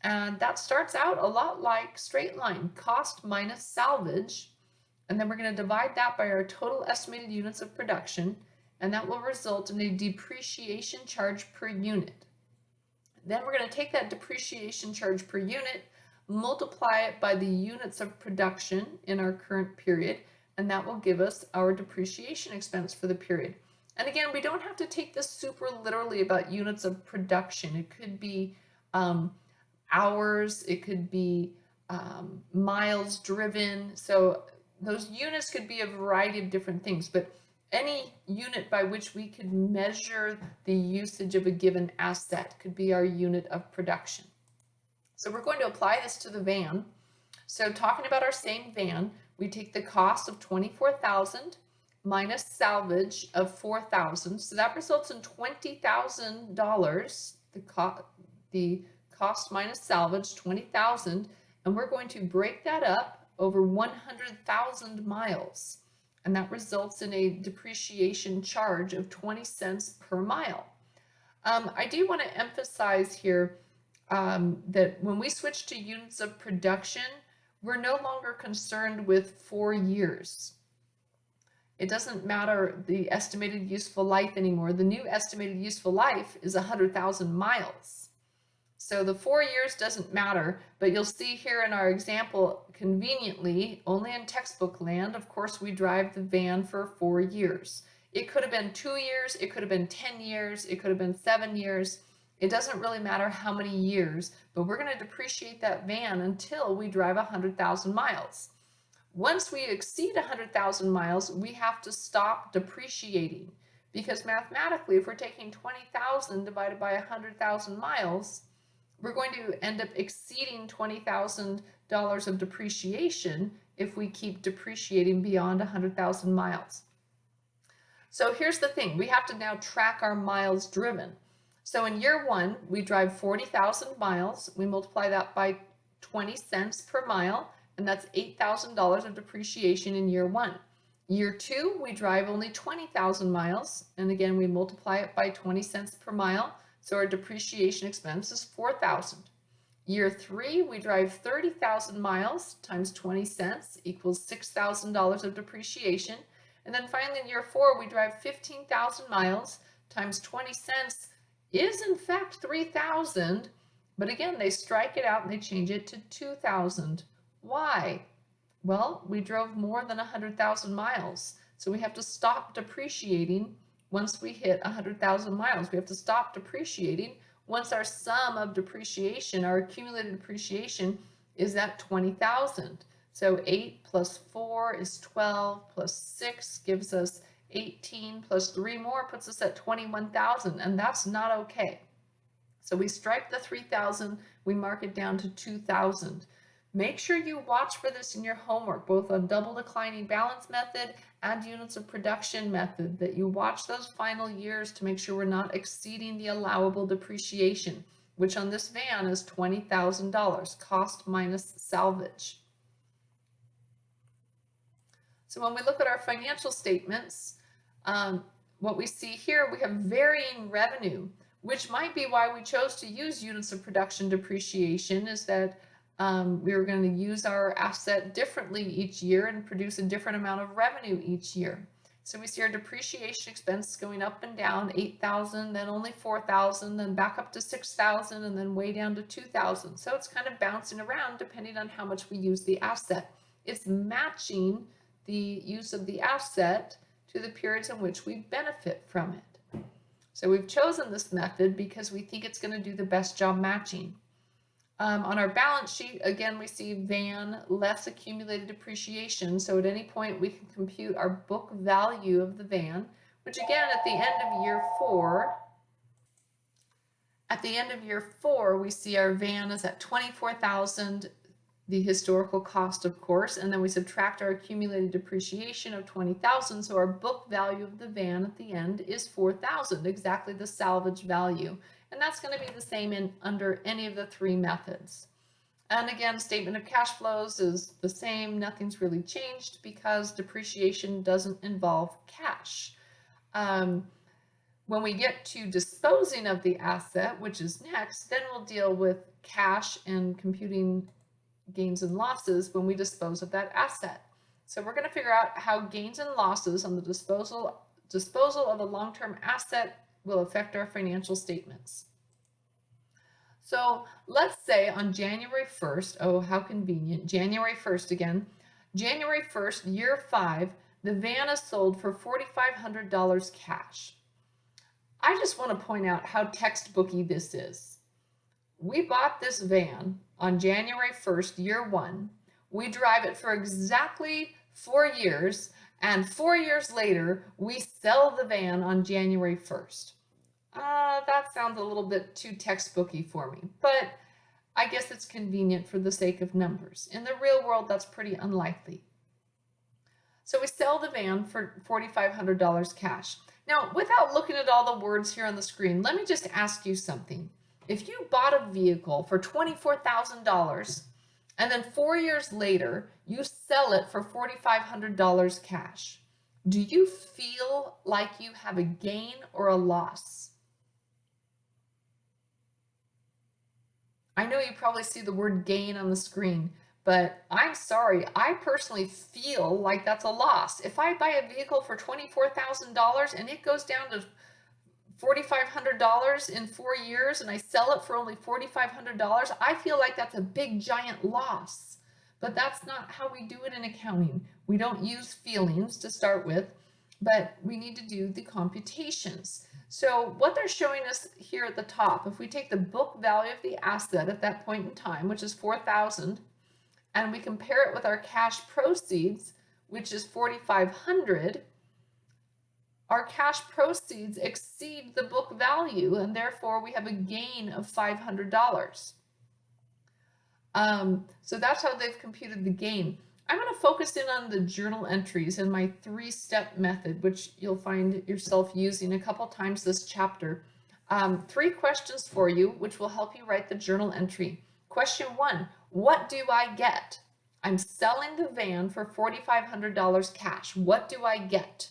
And that starts out a lot like straight line, cost minus salvage. And then we're going to divide that by our total estimated units of production. And that will result in a depreciation charge per unit. Then we're going to take that depreciation charge per unit, multiply it by the units of production in our current period, and that will give us our depreciation expense for the period. And again, we don't have to take this super literally about units of production. It could be hours, it could be miles driven. So those units could be a variety of different things, but any unit by which we could measure the usage of a given asset could be our unit of production. So we're going to apply this to the van. So talking about our same van, we take the cost of $24,000 minus salvage of $4,000. So that results in $20,000, the cost minus salvage, $20,000, and we're going to break that up over 100,000 miles. And that results in a depreciation charge of 20 cents per mile. I do want to emphasize here that when we switch to units of production, we're no longer concerned with 4 years. It doesn't matter the estimated useful life anymore. The new estimated useful life is 100,000 miles. So the 4 years doesn't matter, but you'll see here in our example, conveniently, only in textbook land, of course, we drive the van for 4 years. It could have been 2 years, it could have been 10 years, it could have been 7 years. It doesn't really matter how many years, but we're going to depreciate that van until we drive 100,000 miles. Once we exceed 100,000 miles, we have to stop depreciating, because mathematically, if we're taking 20,000 divided by 100,000 miles, we're going to end up exceeding $20,000 of depreciation if we keep depreciating beyond 100,000 miles. So here's the thing, we have to now track our miles driven. So in year one, we drive 40,000 miles. We multiply that by 20 cents per mile, and that's $8,000 of depreciation in year one. Year two, we drive only 20,000 miles, and again, we multiply it by 20 cents per mile, so our depreciation expense is $4,000. Year three, we drive 30,000 miles times 20 cents equals $6,000 of depreciation. And then finally in year four, we drive 15,000 miles times 20 cents is in fact 3,000, but again, they strike it out and they change it to 2,000. Why? Well, we drove more than 100,000 miles, so we have to stop depreciating once we hit 100,000 miles. We have to stop depreciating once our sum of depreciation, our accumulated depreciation, is at 20,000. So 8 plus 4 is 12, plus 6 gives us 18, plus 3 more puts us at 21,000, and that's not okay. So we strike the 3,000, we mark it down to 2,000. Make sure you watch for this in your homework, both on double declining balance method and units of production method, that you watch those final years to make sure we're not exceeding the allowable depreciation, which on this van is $20,000, cost minus salvage. So when we look at our financial statements, what we see here, we have varying revenue, which might be why we chose to use units of production depreciation, is that we were going to use our asset differently each year and produce a different amount of revenue each year. So we see our depreciation expense going up and down, 8,000, then only 4,000, then back up to 6,000, and then way down to 2,000. So it's kind of bouncing around depending on how much we use the asset. It's matching the use of the asset to the periods in which we benefit from it. So we've chosen this method because we think it's going to do the best job matching. On our balance sheet, again, we see van less accumulated depreciation. So at any point, we can compute our book value of the van, which again, at the end of year four, we see our van is at 24,000, the historical cost, of course, and then we subtract our accumulated depreciation of 20,000. So our book value of the van at the end is 4,000, exactly the salvage value. And that's going to be the same under any of the three methods. And again, statement of cash flows is the same. Nothing's really changed because depreciation doesn't involve cash. When we get to disposing of the asset, which is next, then we'll deal with cash and computing gains and losses when we dispose of that asset. So we're going to figure out how gains and losses on the disposal of a long-term asset will affect our financial statements. So let's say on January 1st, oh, how convenient, January 1st again, January 1st, year 5, the van is sold for $4,500 cash. I just want to point out how textbooky this is. We bought this van on January 1st, year 1. We drive it for exactly 4 years, and 4 years later, we sell the van on January 1st. That sounds a little bit too textbooky for me, but I guess it's convenient for the sake of numbers. In the real world, that's pretty unlikely. So we sell the van for $4,500 cash. Now, without looking at all the words here on the screen, let me just ask you something. If you bought a vehicle for $24,000 and then 4 years later you sell it for $4,500 cash, do you feel like you have a gain or a loss? I know you probably see the word gain on the screen, but I'm sorry, I personally feel like that's a loss. If I buy a vehicle for $24,000 and it goes down to $4,500 in 4 years and I sell it for only $4,500, I feel like that's a big giant loss. But that's not how we do it in accounting. We don't use feelings to start with, but we need to do the computations. So what they're showing us here at the top, if we take the book value of the asset at that point in time, which is $4,000, and we compare it with our cash proceeds, which is $4,500, our cash proceeds exceed the book value, and therefore we have a gain of $500. So that's how they've computed the gain. I'm going to focus in on the journal entries and my 3-step method, which you'll find yourself using a couple times this chapter. 3 questions for you, which will help you write the journal entry. Question 1, what do I get? I'm selling the van for $4,500 cash. What do I get?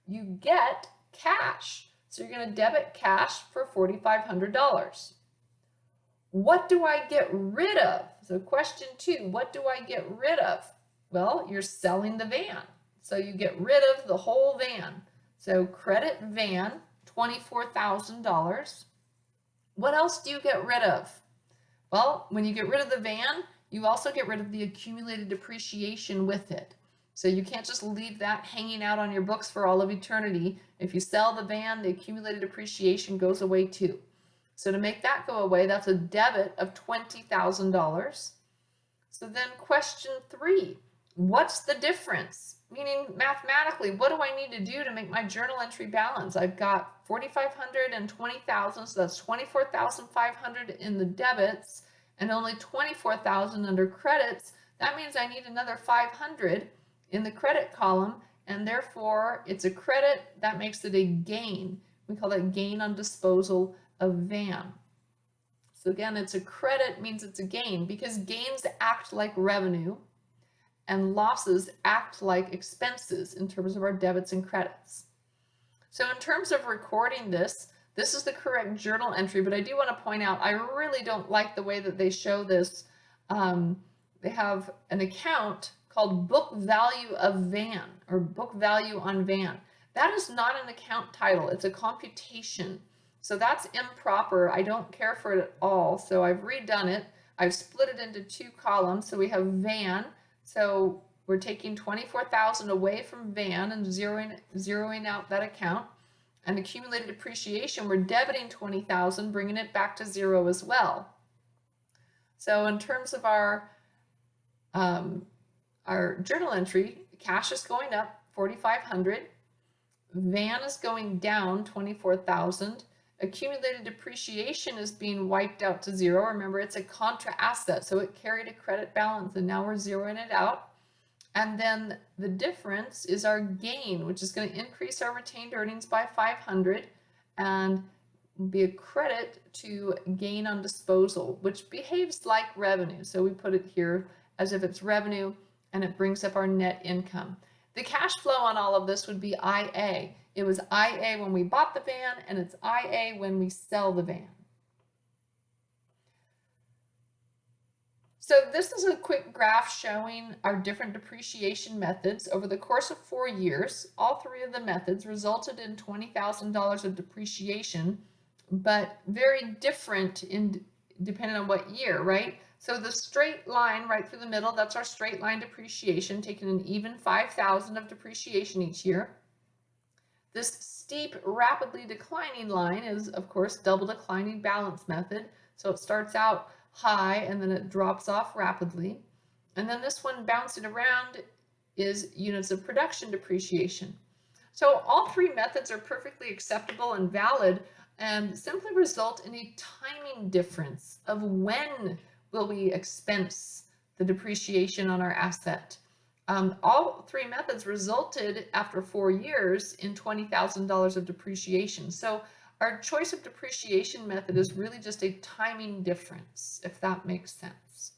You get cash. So you're going to debit cash for $4,500. What do I get rid of? So question 2, what do I get rid of? Well, you're selling the van. So you get rid of the whole van. So credit van, $24,000. What else do you get rid of? Well, when you get rid of the van, you also get rid of the accumulated depreciation with it. So you can't just leave that hanging out on your books for all of eternity. If you sell the van, the accumulated depreciation goes away too. So to make that go away, that's a debit of $20,000. So then question 3, what's the difference? Meaning mathematically, what do I need to do to make my journal entry balance? I've got $4,500 and $20,000, so that's $24,500 in the debits and only $24,000 under credits. That means I need another $500 in the credit column, and therefore it's a credit. That makes it a gain. We call that gain on disposal of van. So again, it's a credit means it's a gain because gains act like revenue and losses act like expenses in terms of our debits and credits. So in terms of recording this is the correct journal entry, but I do want to point out, I really don't like the way that they show this. They have an account called book value of van or book value on van. That is not an account title, it's a computation. So that's improper. I don't care for it at all. So I've redone it. I've split it into 2 columns. So we have van. So we're taking $24,000 away from van and zeroing out that account. And accumulated depreciation, we're debiting $20,000, bringing it back to 0 as well. So in terms of our journal entry, cash is going up $4,500. Van is going down $24,000. Accumulated depreciation is being wiped out to 0. Remember, it's a contra asset, so it carried a credit balance, and now we're zeroing it out. And then the difference is our gain, which is going to increase our retained earnings by $500 and be a credit to gain on disposal, which behaves like revenue. So we put it here as if it's revenue, and it brings up our net income. The cash flow on all of this would be IA. It was IA when we bought the van, and it's IA when we sell the van. So this is a quick graph showing our different depreciation methods. Over the course of 4 years, all 3 of the methods resulted in $20,000 of depreciation, but very different depending on what year, right? So the straight line right through the middle, that's our straight line depreciation, taking an even $5,000 of depreciation each year. This steep, rapidly declining line is, of course, double declining balance method. So it starts out high and then it drops off rapidly. And then this one bouncing around is units of production depreciation. So all 3 methods are perfectly acceptable and valid and simply result in a timing difference of when will we expense the depreciation on our asset. All 3 methods resulted after 4 years in $20,000 of depreciation. So our choice of depreciation method is really just a timing difference, if that makes sense.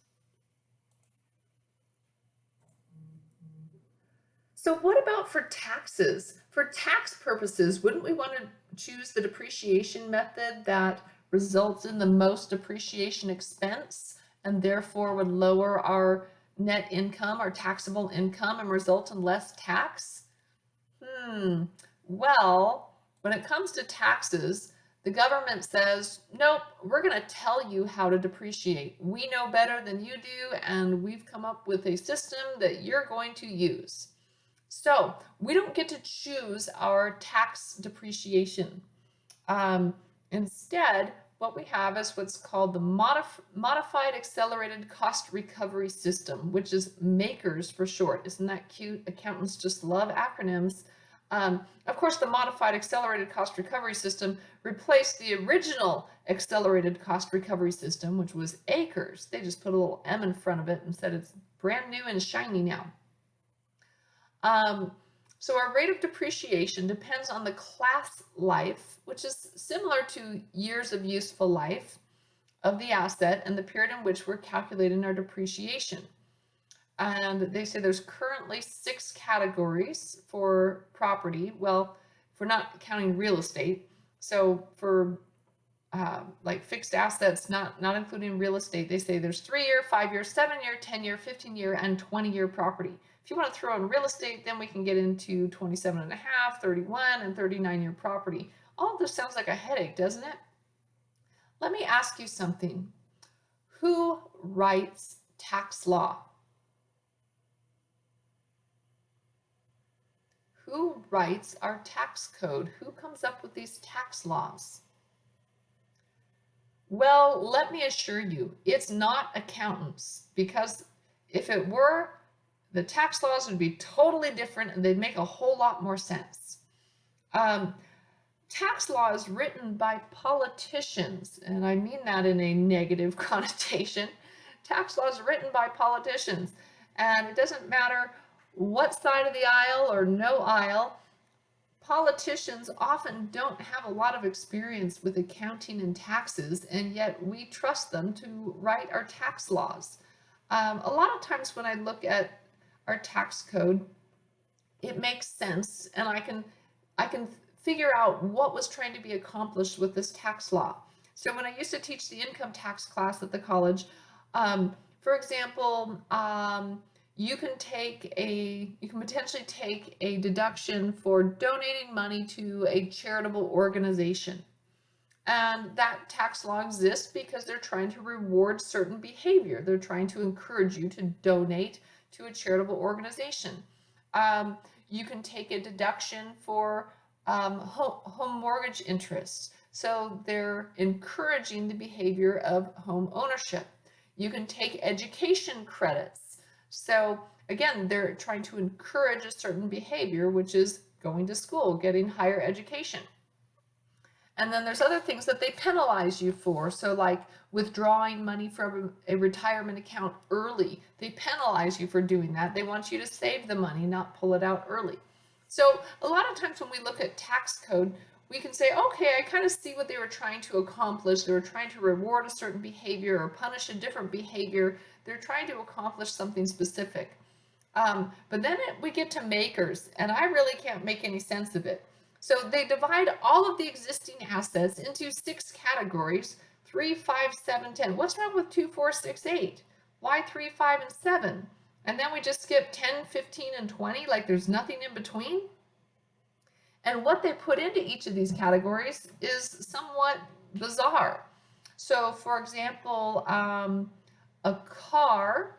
So what about for taxes? For tax purposes, wouldn't we want to choose the depreciation method that results in the most depreciation expense and therefore would lower our net income, our taxable income, and result in less tax? Well, when it comes to taxes, the government says, nope, we're going to tell you how to depreciate. We know better than you do, and we've come up with a system that you're going to use. So we don't get to choose our tax depreciation. Instead, what we have is what's called the Modified Accelerated Cost Recovery System, which is MACRS for short. Isn't that cute? Accountants just love acronyms. Of course, the Modified Accelerated Cost Recovery System replaced the original Accelerated Cost Recovery System, which was ACRS. They just put a little M in front of it and said it's brand new and shiny now. So our rate of depreciation depends on the class life, which is similar to years of useful life of the asset and the period in which we're calculating our depreciation. And they say there's currently 6 categories for property. Well, if we're not counting real estate, so for like fixed assets, not including real estate, they say there's 3-year, 5-year, 7-year, 10-year, 15-year, and 20-year property. If you want to throw in real estate, then we can get into 27.5, 31, and 39-year property. All of this sounds like a headache, doesn't it? Let me ask you something. Who writes tax law? Who writes our tax code? Who comes up with these tax laws? Well, let me assure you, it's not accountants, because if it were, the tax laws would be totally different and they'd make a whole lot more sense. Tax law is written by politicians, and I mean that in a negative connotation. Tax law is written by politicians, and it doesn't matter what side of the aisle or no aisle. Politicians often don't have a lot of experience with accounting and taxes, and yet we trust them to write our tax laws. A lot of times when I look at our tax code, it makes sense, and I can figure out what was trying to be accomplished with this tax law. So when I used to teach the income tax class at the college, for example, you can potentially take a deduction for donating money to a charitable organization. And that tax law exists because they're trying to reward certain behavior. They're trying to encourage you to donate to a charitable organization. You can take a deduction for home mortgage interest. So they're encouraging the behavior of home ownership. You can take education credits. So again, they're trying to encourage a certain behavior, which is going to school, getting higher education. And then there's other things that they penalize you for. So like withdrawing money from a retirement account early, they penalize you for doing that. They want you to save the money, not pull it out early. So a lot of times when we look at tax code, we can say, okay, I kind of see what they were trying to accomplish. They were trying to reward a certain behavior or punish a different behavior. They're trying to accomplish something specific. But then we get to MACRS, and I really can't make any sense of it. So they divide all of the existing assets into 6 categories, 3, 5, 7, 10. What's wrong with 2, 4, 6, 8? Why 3, 5, and 7? And then we just skip 10, 15, and 20, like there's nothing in between? And what they put into each of these categories is somewhat bizarre. So for example, a car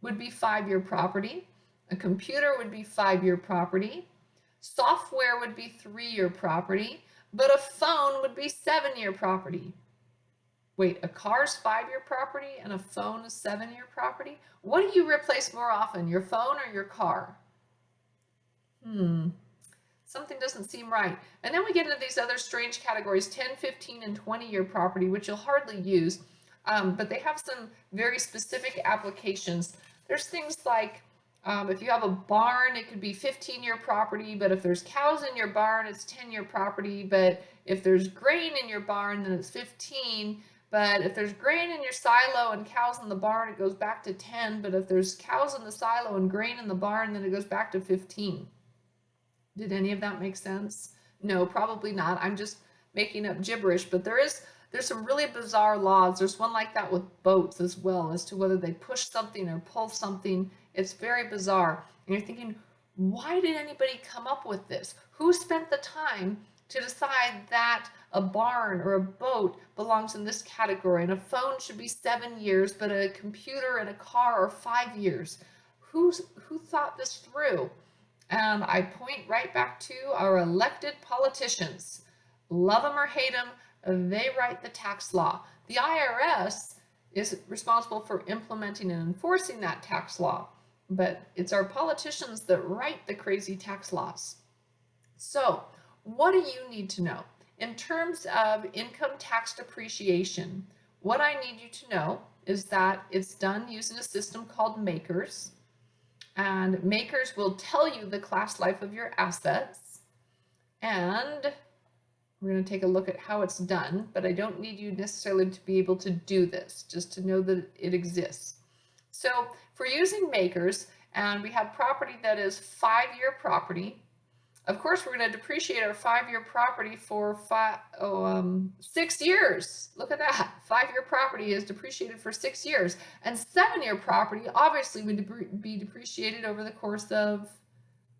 would be 5-year property, a computer would be 5-year property, software would be 3-year property, but a phone would be 7-year property. Wait, a car's 5-year property and a phone is 7-year property? What do you replace more often, your phone or your car? Something doesn't seem right. And then we get into these other strange categories, 10, 15, and 20-year property, which you'll hardly use, but they have some very specific applications. There's things like if you have a barn, it could be 15-year property, but if there's cows in your barn, it's 10-year property. But if there's grain in your barn, then it's 15. But if there's grain in your silo and cows in the barn, it goes back to 10. But if there's cows in the silo and grain in the barn, then it goes back to 15. Did any of that make sense? No, probably not. I'm just making up gibberish, but there's some really bizarre laws. There's one like that with boats as well, as to whether they push something or pull something. It's very bizarre. And you're thinking, why did anybody come up with this? Who spent the time to decide that a barn or a boat belongs in this category and a phone should be 7 years, but a computer and a car are 5 years? Who thought this through? And I point right back to our elected politicians. Love them or hate them, they write the tax law. The IRS is responsible for implementing and enforcing that tax law, but it's our politicians that write the crazy tax laws. So, what do you need to know? In terms of income tax depreciation, what I need you to know is that it's done using a system called MAKERS, and MAKERS will tell you the class life of your assets, and we're going to take a look at how it's done, but I don't need you necessarily to be able to do this, just to know that it exists. So if we're using MAKERS, and we have property that is 5-year property, of course we're going to depreciate our 5-year property for 6 years. Look at that. 5-year property is depreciated for 6 years, and 7-year property obviously would be depreciated over the course of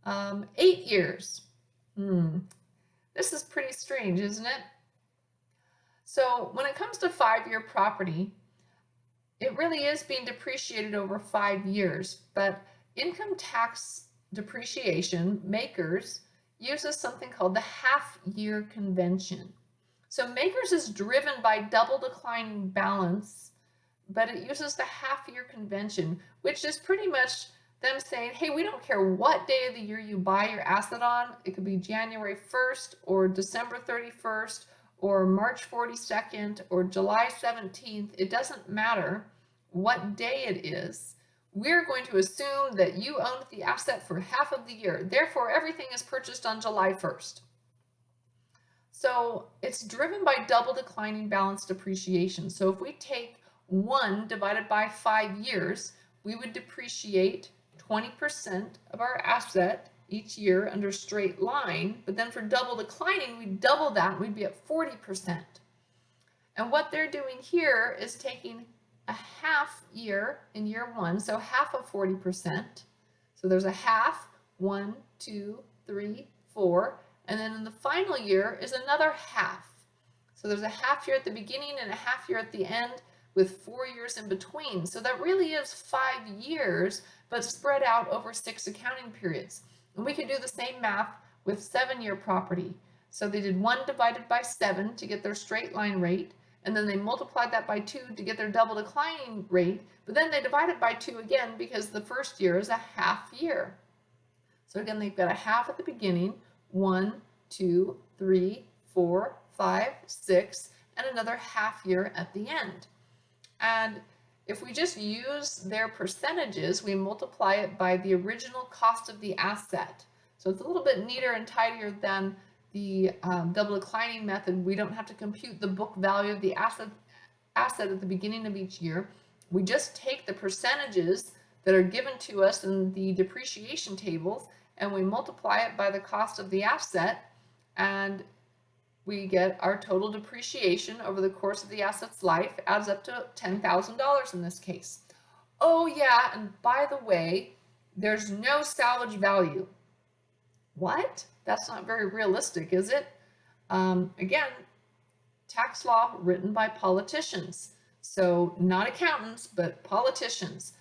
8 years. This is pretty strange, isn't it? So when it comes to 5-year property, it really is being depreciated over 5 years, but income tax depreciation, MAKERS, uses something called the half-year convention. So MAKERS is driven by double declining balance, but it uses the half-year convention, which is pretty much them saying, hey, we don't care what day of the year you buy your asset on. It could be January 1st or December 31st or March 42nd or July 17th. It doesn't matter what day it is. We're going to assume that you owned the asset for half of the year. Therefore, everything is purchased on July 1st. So it's driven by double declining balance depreciation. So if we take 1 divided by 5 years, we would depreciate 20% of our asset each year under straight line, but then for double declining, we double that, we'd be at 40%. And what they're doing here is taking a half year in year 1, so half of 40%. So there's a half, 1, 2, 3, 4, and then in the final year is another half. So there's a half year at the beginning and a half year at the end with 4 years in between. So that really is 5 years, but spread out over 6 accounting periods. And we could do the same math with 7-year property. So they did 1 divided by 7 to get their straight line rate, and then they multiplied that by 2 to get their double declining rate, but then they divided by 2 again because the first year is a half year. So again, they've got a half at the beginning, 1, 2, 3, 4, 5, 6, and another half year at the end. And if we just use their percentages, we multiply it by the original cost of the asset. So it's a little bit neater and tidier than the double declining method. We don't have to compute the book value of the asset at the beginning of each year. We just take the percentages that are given to us in the depreciation tables and we multiply it by the cost of the asset, and we get our total depreciation over the course of the asset's life. Adds up to $10,000 in this case. Oh yeah, and by the way, there's no salvage value. What? That's not very realistic, is it? Again, tax law written by politicians. So not accountants, but politicians.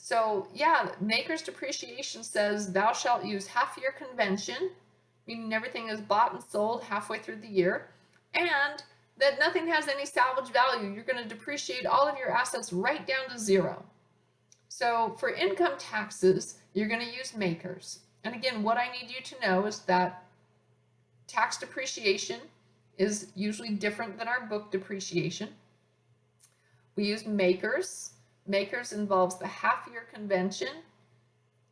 So yeah, MAKERS depreciation says thou shalt use half-year convention, meaning everything is bought and sold halfway through the year, and that nothing has any salvage value. You're going to depreciate all of your assets right down to 0. So for income taxes, you're going to use MAKERS. And again, what I need you to know is that tax depreciation is usually different than our book depreciation. We use MAKERS. MAKERS involves the half-year convention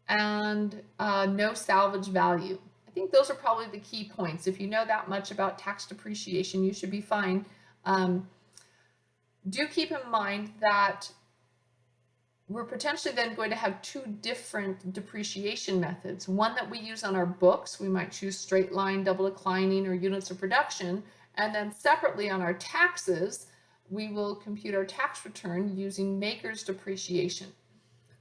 and no salvage value. I think those are probably the key points. If you know that much about tax depreciation, you should be fine. Do keep in mind that we're potentially then going to have 2 different depreciation methods. One that we use on our books, we might choose straight line, double declining, or units of production. And then separately on our taxes, we will compute our tax return using MAKERS depreciation.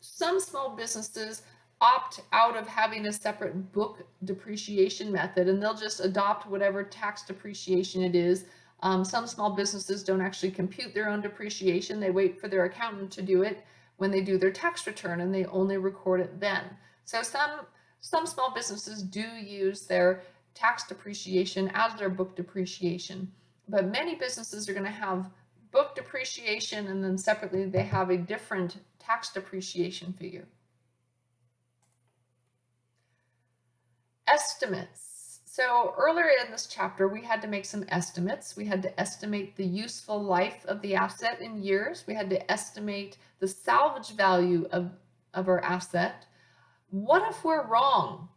Some small businesses opt out of having a separate book depreciation method, and they'll just adopt whatever tax depreciation it is. Some small businesses don't actually compute their own depreciation. They wait for their accountant to do it when they do their tax return, and they only record it then. So some small businesses do use their tax depreciation as their book depreciation. But many businesses are going to have book depreciation, and then separately they have a different tax depreciation figure. Estimates. So earlier in this chapter, we had to make some estimates. We had to estimate the useful life of the asset in years. We had to estimate the salvage value of our asset. What if we're wrong?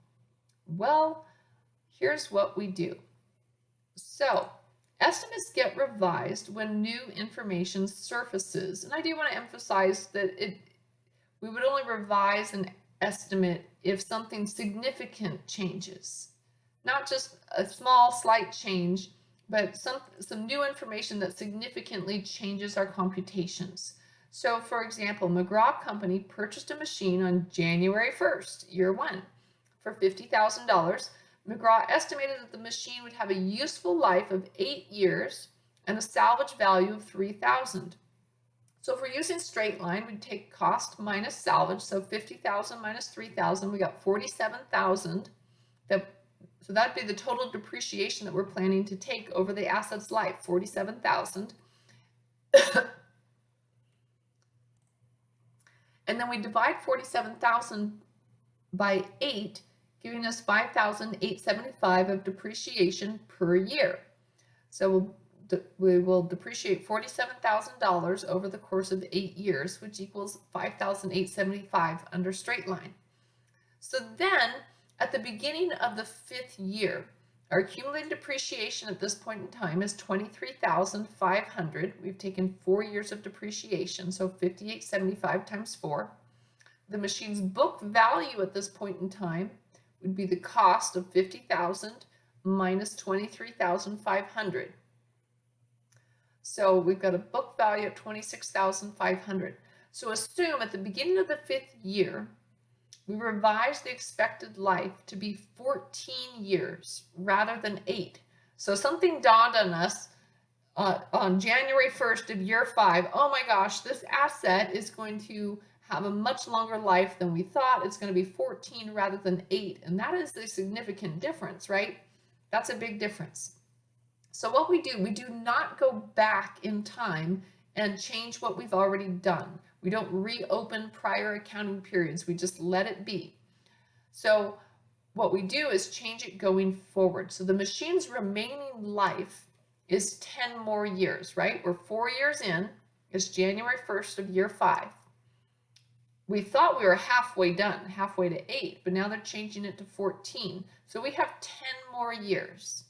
Well, here's what we do. So estimates get revised when new information surfaces. And I do want to emphasize that we would only revise an estimate if something significant changes. Not just a small, slight change, but some new information that significantly changes our computations. So, for example, McGraw Company purchased a machine on January 1st, year one, for $50,000. McGraw estimated that the machine would have a useful life of 8 years and a salvage value of $3,000. So if we're using straight line, we'd take cost minus salvage, so $50,000 minus $3,000, we got $47,000. So that'd be the total depreciation that we're planning to take over the asset's life, $47,000. And then we divide 47,000 by 8, giving us 5,875 of depreciation per year. So we will depreciate $47,000 over the course of 8 years, which equals 5,875 under straight line. So then, at the beginning of the 5th year, our accumulated depreciation at this point in time is $23,500. We've taken 4 years of depreciation, so 5,875 times 4. The machine's book value at this point in time would be the cost of $50,000 minus $23,500. So we've got a book value of $26,500. So assume at the beginning of the 5th year, we revise the expected life to be 14 years rather than 8. So something dawned on us on January 1st of year 5. Oh my gosh, this asset is going to have a much longer life than we thought. It's going to be 14 rather than 8. And that is a significant difference, right? That's a big difference. So what we do not go back in time and change what we've already done. We don't reopen prior accounting periods. We just let it be. So what we do is change it going forward. So the machine's remaining life is 10 more years, right? We're 4 years in. It's January 1st of year 5. We thought we were halfway done, halfway to 8, but now they're changing it to 14. So we have 10 more years.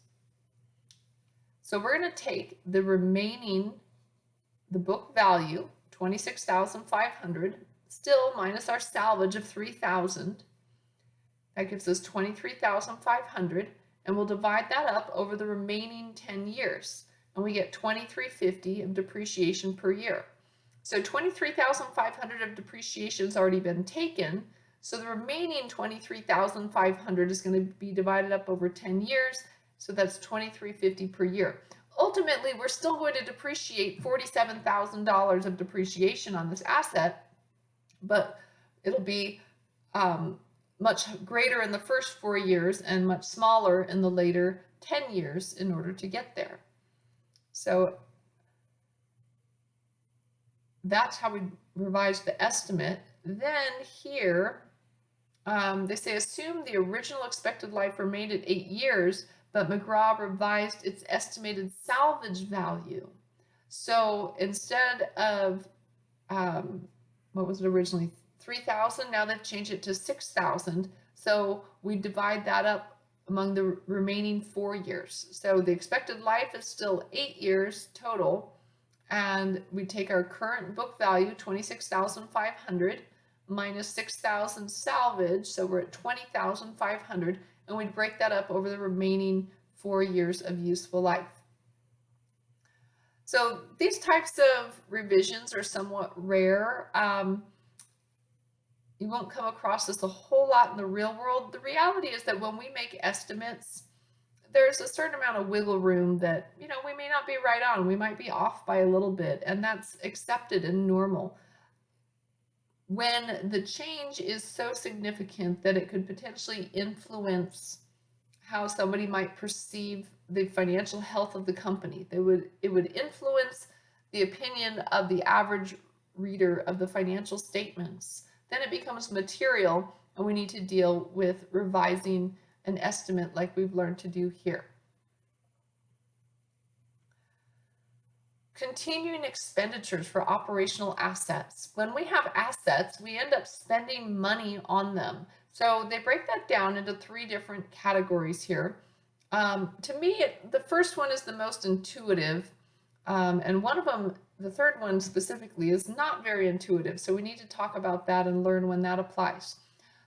So we're going to take the remaining, the book value, $26,500, still minus our salvage of $3,000. That gives us $23,500, and we'll divide that up over the remaining 10 years, and we get $2,350 of depreciation per year. So $23,500 of depreciation has already been taken, so the remaining $23,500 is going to be divided up over 10 years, so that's $2,350 per year. Ultimately, we're still going to depreciate $47,000 of depreciation on this asset, but it'll be much greater in the first 4 years and much smaller in the later 10 years in order to get there. So that's how we revise the estimate. Then here, they say assume the original expected life remained at 8 years, but McGraw revised its estimated salvage value. So instead of, what was it originally, 3,000, now they've changed it to 6,000. So we divide that up among the remaining 4 years. So the expected life is still 8 years total, and we take our current book value, $26,500, minus 6,000 salvage, so we're at $20,500, and we'd break that up over the remaining 4 years of useful life. So these types of revisions are somewhat rare. You won't come across this a whole lot in the real world. The reality is that when we make estimates, there's a certain amount of wiggle room that, we may not be right on. We might be off by a little bit, and that's accepted and normal. When the change is so significant that it could potentially influence how somebody might perceive the financial health of the company. It would influence the opinion of the average reader of the financial statements. Then it becomes material, and we need to deal with revising an estimate like we've learned to do here. Continuing expenditures for operational assets. When we have assets, we end up spending money on them. So they break that down into 3 different categories here. To me, the first one is the most intuitive, and one of them, the third one specifically, is not very intuitive. So we need to talk about that and learn when that applies.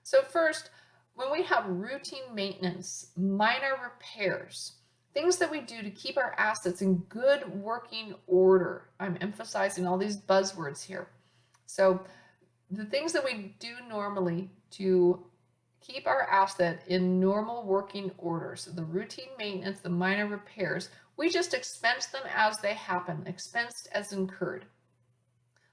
So first, when we have routine maintenance, minor repairs, things that we do to keep our assets in good working order. I'm emphasizing all these buzzwords here. So the things that we do normally to keep our asset in normal working order, so the routine maintenance, the minor repairs, we just expense them as they happen, expensed as incurred.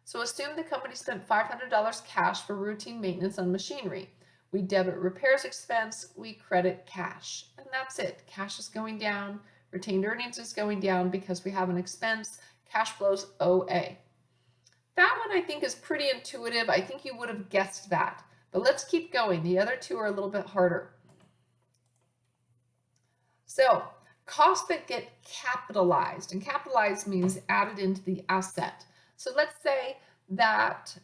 So assume the company spent $500 cash for routine maintenance on machinery. We debit repairs expense, we credit cash, and that's it. Cash is going down, retained earnings is going down because we have an expense, cash flows OA. That one I think is pretty intuitive. I think you would have guessed that, but let's keep going. The other 2 are a little bit harder. So costs that get capitalized, and capitalized means added into the asset. So let's say that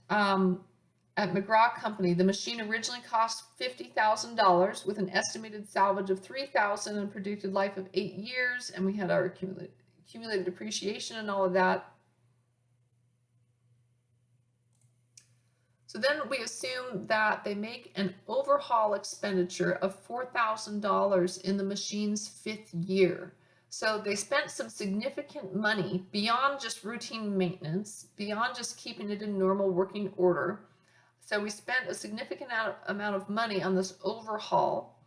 at McGraw Company, the machine originally cost $50,000 with an estimated salvage of $3,000 and predicted life of 8 years, and we had our accumulated depreciation and all of that. So then we assume that they make an overhaul expenditure of $4,000 in the machine's 5th year. So they spent some significant money beyond just routine maintenance, beyond just keeping it in normal working order. So we spent a significant amount of money on this overhaul,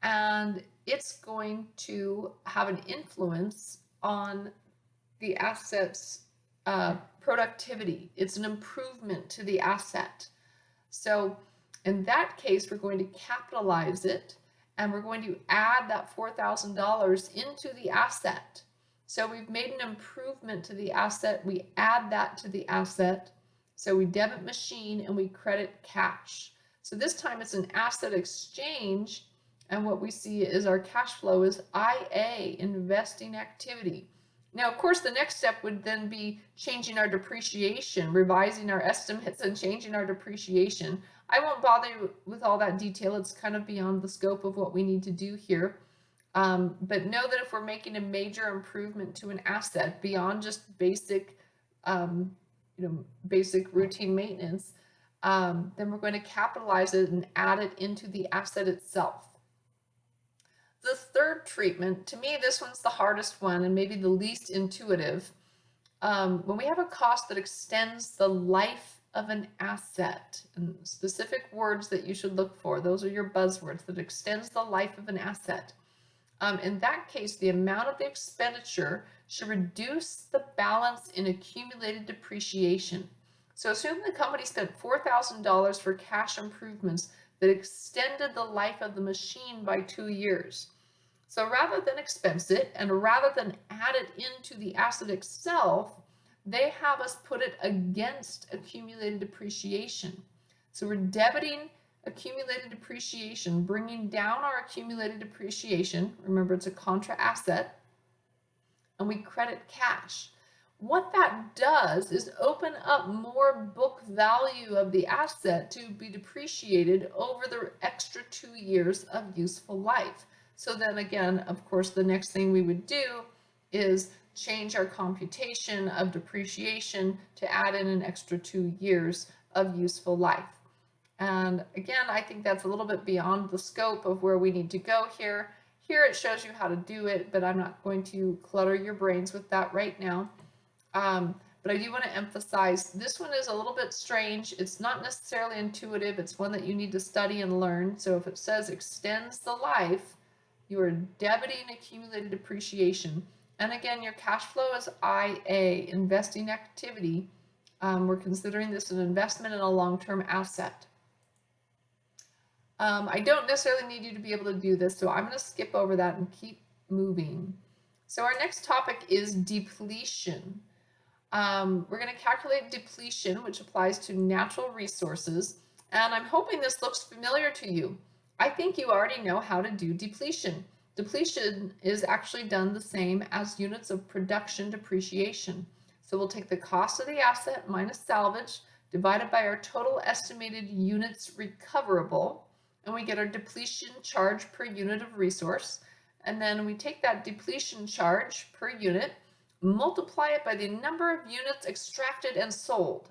and it's going to have an influence on the asset's productivity. It's an improvement to the asset. So in that case, we're going to capitalize it, and we're going to add that $4,000 into the asset. So we've made an improvement to the asset. We add that to the asset. So we debit machine and we credit cash. So this time it's an asset exchange, and what we see is our cash flow is IA, investing activity. Now, of course, the next step would then be changing our depreciation, revising our estimates and changing our depreciation. I won't bother you with all that detail. It's kind of beyond the scope of what we need to do here. But know that if we're making a major improvement to an asset beyond just basic basic routine maintenance, then we're going to capitalize it and add it into the asset itself. The third treatment, to me, this one's the hardest one and maybe the least intuitive. When we have a cost that extends the life of an asset, and specific words that you should look for, those are your buzzwords, that extends the life of an asset. In that case, the amount of the expenditure should reduce the balance in accumulated depreciation. So assume the company spent $4,000 for cash improvements that extended the life of the machine by 2 years. So rather than expense it and rather than add it into the asset itself, they have us put it against accumulated depreciation. So we're debiting accumulated depreciation, bringing down our accumulated depreciation. Remember, it's a contra asset, and we credit cash. What that does is open up more book value of the asset to be depreciated over the extra 2 years of useful life. So then again, of course, the next thing we would do is change our computation of depreciation to add in an extra 2 years of useful life. And again, I think that's a little bit beyond the scope of where we need to go here. Here it shows you how to do it, but I'm not going to clutter your brains with that right now. But I do want to emphasize this one is a little bit strange. It's not necessarily intuitive. It's one that you need to study and learn. So if it says extends the life, you are debiting accumulated depreciation. And again, your cash flow is IA, investing activity. We're considering this an investment in a long-term asset. I don't necessarily need you to be able to do this, so I'm going to skip over that and keep moving. So our next topic is depletion. We're going to calculate depletion, which applies to natural resources, and I'm hoping this looks familiar to you. I think you already know how to do depletion. Depletion is actually done the same as units of production depreciation. So we'll take the cost of the asset minus salvage, divided by our total estimated units recoverable, and we get our depletion charge per unit of resource. And then we take that depletion charge per unit, multiply it by the number of units extracted and sold.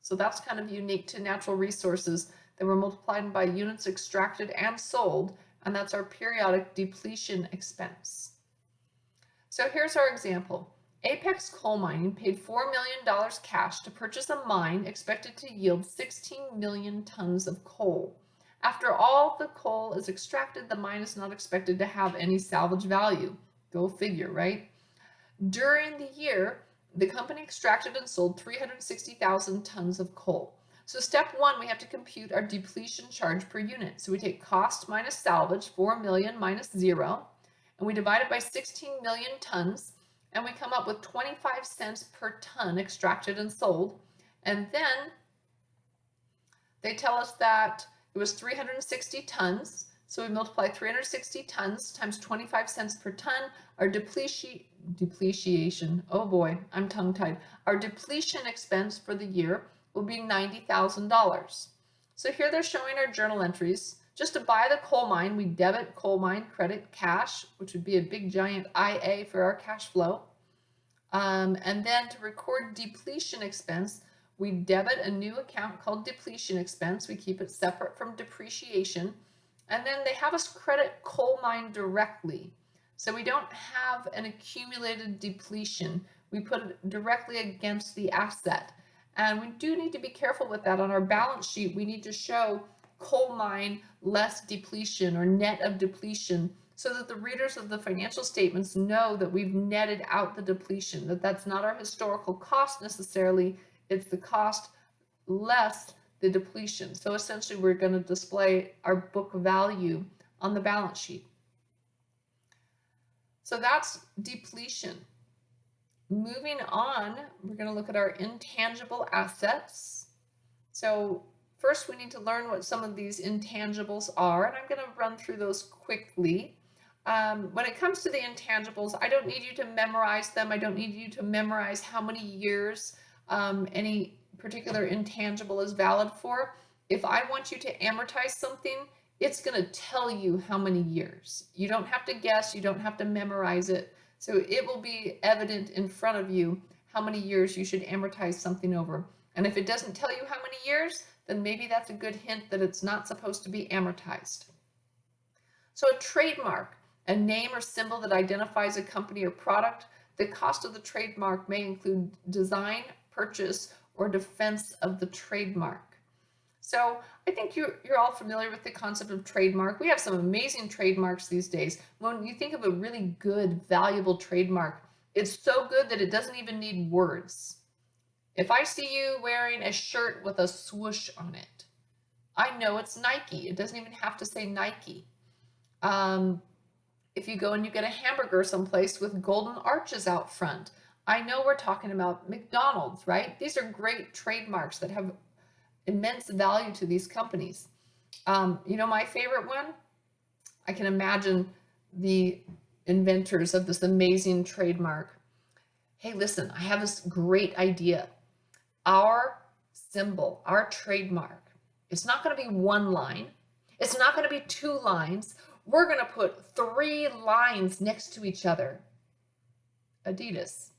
So that's kind of unique to natural resources, that we're multiplying by units extracted and sold, and that's our periodic depletion expense. So here's our example. Apex Coal Mining paid $4 million cash to purchase a mine expected to yield 16 million tons of coal. After all the coal is extracted, the mine is not expected to have any salvage value. Go figure, right? During the year, the company extracted and sold 360,000 tons of coal. So step one, we have to compute our depletion charge per unit. So we take cost minus salvage, 4 million minus 0, and we divide it by 16 million tons, and we come up with 25 cents per ton extracted and sold. And then they tell us that it was 360 tons. So we multiply 360 tons times 25 cents per ton. Our depreciation, oh boy, I'm tongue-tied. Our depletion expense for the year will be $90,000. So here they're showing our journal entries. Just to buy the coal mine, we debit coal mine, credit cash, which would be a big giant IA for our cash flow. And then to record depletion expense, we debit a new account called depletion expense. We keep it separate from depreciation. And then they have us credit coal mine directly. So we don't have an accumulated depletion. We put it directly against the asset. And we do need to be careful with that. On our balance sheet, we need to show coal mine less depletion or net of depletion, so that the readers of the financial statements know that we've netted out the depletion, that that's not our historical cost necessarily, it's the cost less the depletion. So essentially we're going to display our book value on the balance sheet. So that's depletion. Moving on, we're going to look at our intangible assets. So first we need to learn what some of these intangibles are, and I'm going to run through those quickly. When it comes to the intangibles, I don't need you to memorize them. I don't need you to memorize how many years any particular intangible is valid for. If I want you to amortize something, it's going to tell you how many years. You don't have to guess, you don't have to memorize it. So it will be evident in front of you how many years you should amortize something over. And if it doesn't tell you how many years, then maybe that's a good hint that it's not supposed to be amortized. So a trademark, a name or symbol that identifies a company or product. The cost of the trademark may include design, purchase, or defense of the trademark. So I think you're all familiar with the concept of trademark. We have some amazing trademarks these days. When you think of a really good, valuable trademark, it's so good that it doesn't even need words. If I see you wearing a shirt with a swoosh on it, I know it's Nike. It doesn't even have to say Nike. If you go and you get a hamburger someplace with golden arches out front, I know we're talking about McDonald's, right? These are great trademarks that have immense value to these companies. You know, my favorite one, I can imagine the inventors of this amazing trademark. Hey, listen, I have this great idea. Our symbol, our trademark, it's not going to be one line. It's not going to be two lines. We're going to put 3 lines next to each other. Adidas.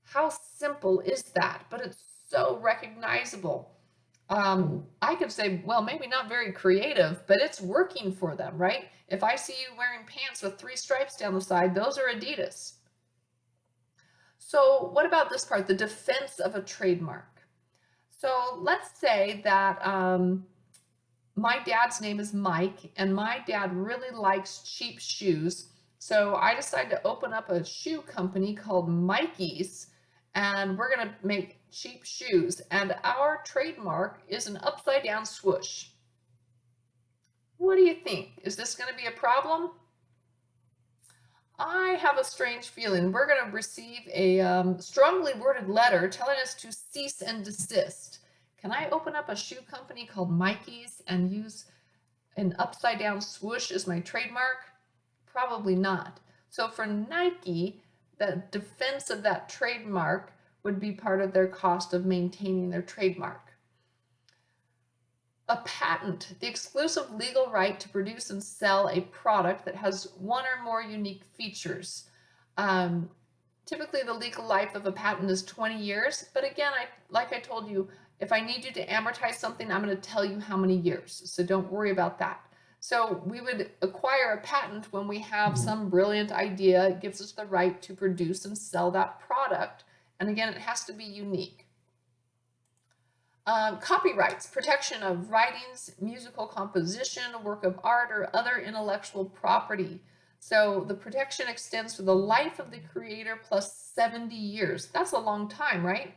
How simple is that? But it's so recognizable. I could say, well, maybe not very creative, but it's working for them, right? If I see you wearing pants with 3 stripes down the side, those are Adidas. So what about this part, the defense of a trademark? So let's say that my dad's name is Mike, and my dad really likes cheap shoes. So I decided to open up a shoe company called Mikey's, and we're going to make cheap shoes. And our trademark is an upside down swoosh. What do you think? Is this going to be a problem? I have a strange feeling we're going to receive a strongly worded letter telling us to cease and desist. Can I open up a shoe company called Mikey's and use an upside down swoosh as my trademark? Probably not. So for Nike, the defense of that trademark would be part of their cost of maintaining their trademark. A patent, the exclusive legal right to produce and sell a product that has one or more unique features. Typically, the legal life of a patent is 20 years, but again, like I told you, if I need you to amortize something, I'm going to tell you how many years, so don't worry about that. So we would acquire a patent when we have some brilliant idea. It gives us the right to produce and sell that product, and again, it has to be unique. Copyrights, protection of writings, musical composition, work of art, or other intellectual property. So the protection extends for the life of the creator plus 70 years. That's a long time, right?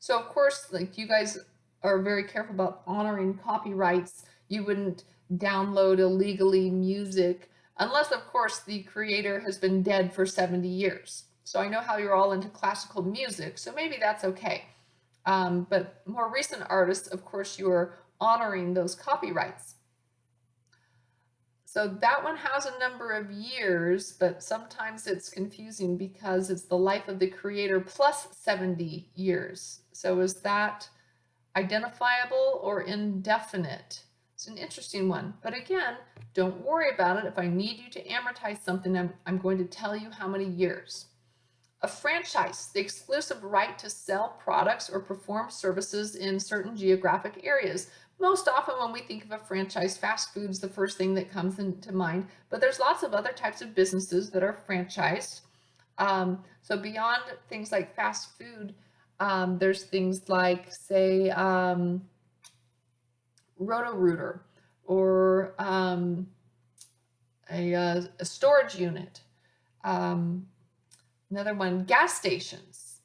So of course, like you guys are very careful about honoring copyrights. You wouldn't download illegally music unless, of course, the creator has been dead for 70 years. So I know how you're all into classical music, so maybe that's okay. But more recent artists, of course, you are honoring those copyrights. So that one has a number of years, but sometimes it's confusing because it's the life of the creator plus 70 years. So is that identifiable or indefinite? It's an interesting one. But again, don't worry about it. If I need you to amortize something, I'm going to tell you how many years. A franchise, the exclusive right to sell products or perform services in certain geographic areas. Most often when we think of a franchise, fast food's the first thing that comes into mind, but there's lots of other types of businesses that are franchised. So beyond things like fast food, there's things like, say, Roto-Rooter or a storage unit. Another one, gas stations.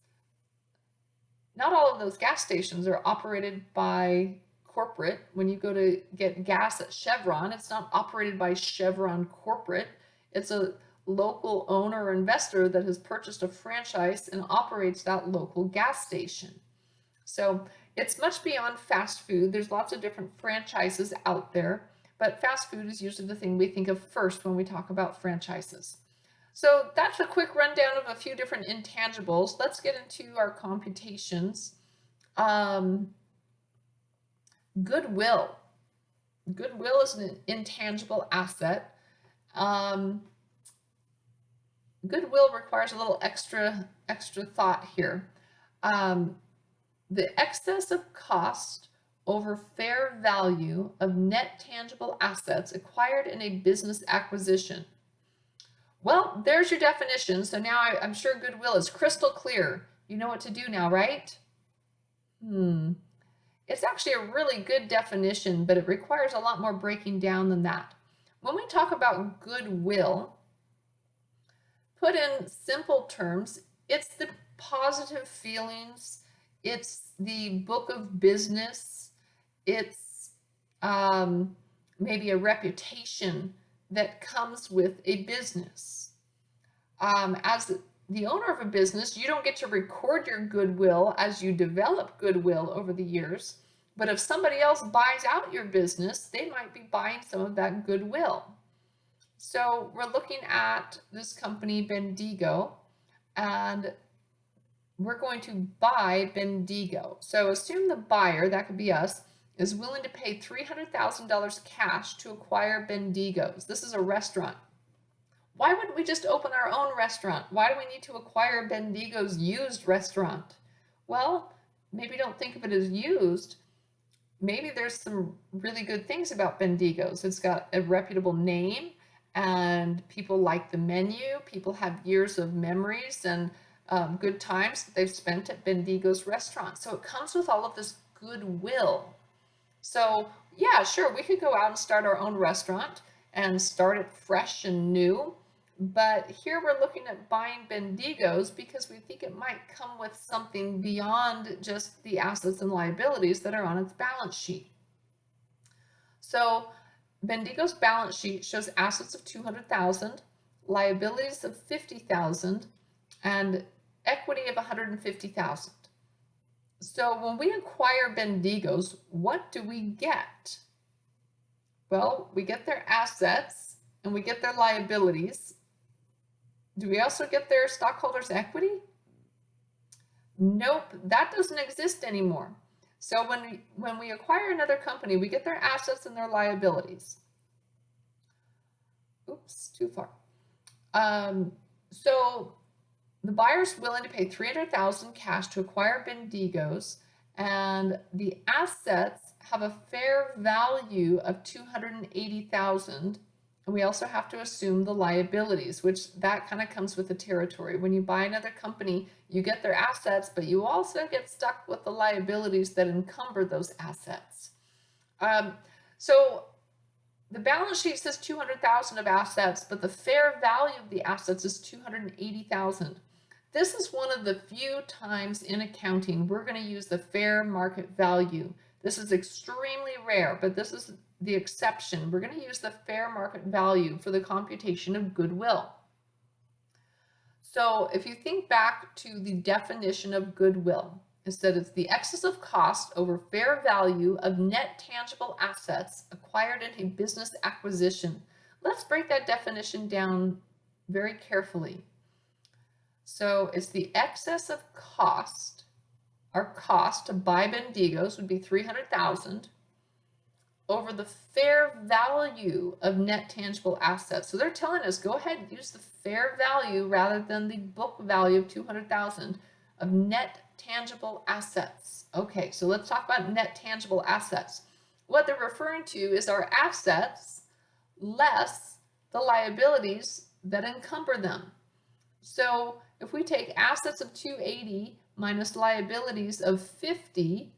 Not all of those gas stations are operated by corporate. When you go to get gas at Chevron, it's not operated by Chevron corporate. It's a local owner or investor that has purchased a franchise and operates that local gas station. So it's much beyond fast food. There's lots of different franchises out there, but fast food is usually the thing we think of first when we talk about franchises. So that's a quick rundown of a few different intangibles. Let's get into our computations. Goodwill. Goodwill is an intangible asset. Goodwill requires a little extra thought here. The excess of cost over fair value of net tangible assets acquired in a business acquisition. Well, there's your definition. So now I'm sure Goodwill is crystal clear. You know what to do now, right? It's actually a really good definition, but it requires a lot more breaking down than that. When we talk about goodwill, put in simple terms, it's the positive feelings, it's the book of business, it's maybe a reputation that comes with a business. As the owner of a business, you don't get to record your goodwill as you develop goodwill over the years, but if somebody else buys out your business, they might be buying some of that goodwill. So we're looking at this company, Bendigo, and we're going to buy Bendigo. So assume the buyer, that could be us, is willing to pay $300,000 cash to acquire Bendigo's. This is a restaurant. Why wouldn't we just open our own restaurant? Why do we need to acquire Bendigo's used restaurant? Well, maybe don't think of it as used. Maybe there's some really good things about Bendigo's. It's got a reputable name and people like the menu. People have years of memories and good times that they've spent at Bendigo's restaurant. So it comes with all of this goodwill. So yeah, sure, we could go out and start our own restaurant and start it fresh and new. But here we're looking at buying Bendigo's because we think it might come with something beyond just the assets and liabilities that are on its balance sheet. So Bendigo's balance sheet shows assets of $200,000, liabilities of $50,000, and equity of $150,000. So when we acquire Bendigo's, what do we get? Well, we get their assets and we get their liabilities. Do we also get their stockholders' equity? Nope, that doesn't exist anymore. So when we acquire another company, we get their assets and their liabilities. Oops, too far. So the buyer's willing to pay $300,000 cash to acquire Bendigo's, and the assets have a fair value of $280,000. And we also have to assume the liabilities, which that kind of comes with the territory. When you buy another company, you get their assets, but you also get stuck with the liabilities that encumber those assets. So the balance sheet says $200,000 of assets, but the fair value of the assets is $280,000. This is one of the few times in accounting we're going to use the fair market value. This is extremely rare, but this is the exception. We're going to use the fair market value for the computation of goodwill. So if you think back to the definition of goodwill, it said it's the excess of cost over fair value of net tangible assets acquired in a business acquisition. Let's break that definition down very carefully. So it's the excess of cost. Our cost to buy Bendigo's would be $300,000 over the fair value of net tangible assets. So they're telling us, go ahead and use the fair value rather than the book value of $200,000 of net tangible assets. Okay, so let's talk about net tangible assets. What they're referring to is our assets less the liabilities that encumber them. So if we take assets of $280 minus liabilities of $50,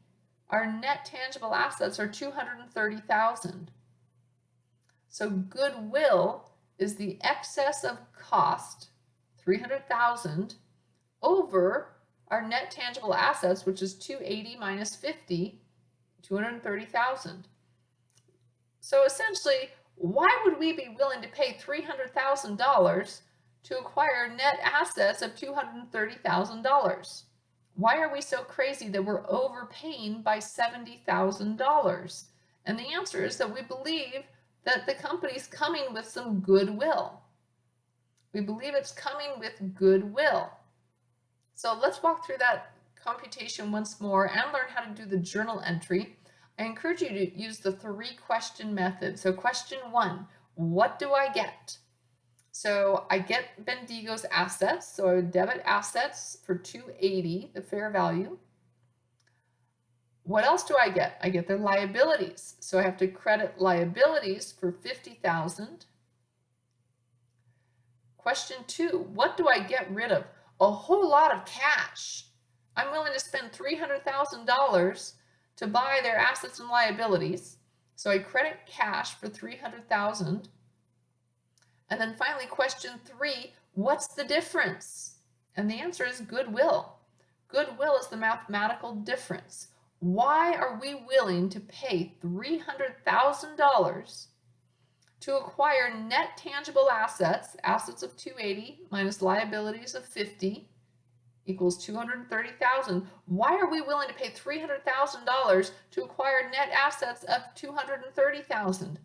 our net tangible assets are $230,000. So goodwill is the excess of cost, $300,000, over our net tangible assets, which is $280 minus $50, $230,000. So essentially, why would we be willing to pay $300,000 to acquire net assets of $230,000? Why are we so crazy that we're overpaying by $70,000? And the answer is that we believe that the company's coming with some goodwill. We believe it's coming with goodwill. So let's walk through that computation once more and learn how to do the journal entry. I encourage you to use the 3-question method. So question 1, what do I get? So I get Bendigo's assets, so I would debit assets for $280, the fair value. What else do I get? I get their liabilities, so I have to credit liabilities for $50,000. Question 2, what do I get rid of? A whole lot of cash. I'm willing to spend $300,000 to buy their assets and liabilities, so I credit cash for $300,000. And then finally, question 3, what's the difference? And the answer is goodwill. Goodwill is the mathematical difference. Why are we willing to pay $300,000 to acquire net tangible assets, assets of $280 minus liabilities of $50 equals $230,000? Why are we willing to pay $300,000 to acquire net assets of $230,000?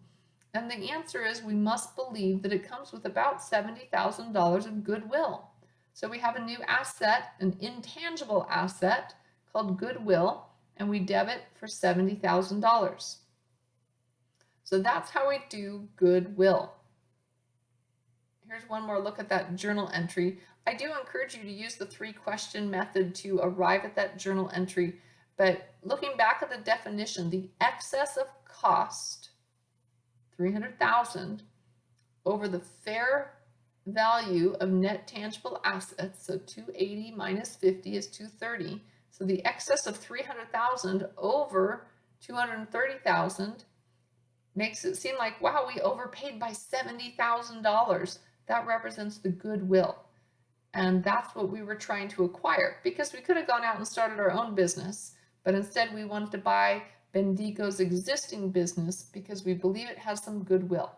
And the answer is we must believe that it comes with about $70,000 of goodwill. So we have a new asset, an intangible asset called goodwill, and we debit for $70,000. So that's how we do goodwill. Here's one more look at that journal entry. I do encourage you to use the 3-question method to arrive at that journal entry, but looking back at the definition, the excess of cost, $300,000, over the fair value of net tangible assets, so $280 minus $50 is $230. So the excess of $300,000 over $230,000 makes it seem like, wow, we overpaid by $70,000. That represents the goodwill. And that's what we were trying to acquire, because we could have gone out and started our own business, but instead we wanted to buy Bendigo's existing business because we believe it has some goodwill.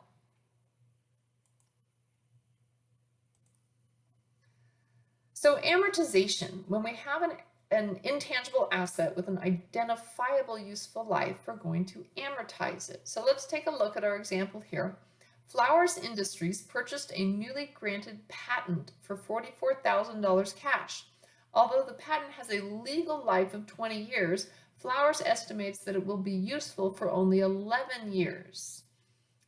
So amortization, when we have an intangible asset with an identifiable useful life, we're going to amortize it. So let's take a look at our example here. Flowers Industries purchased a newly granted patent for $44,000 cash. Although the patent has a legal life of 20 years, Flowers estimates that it will be useful for only 11 years.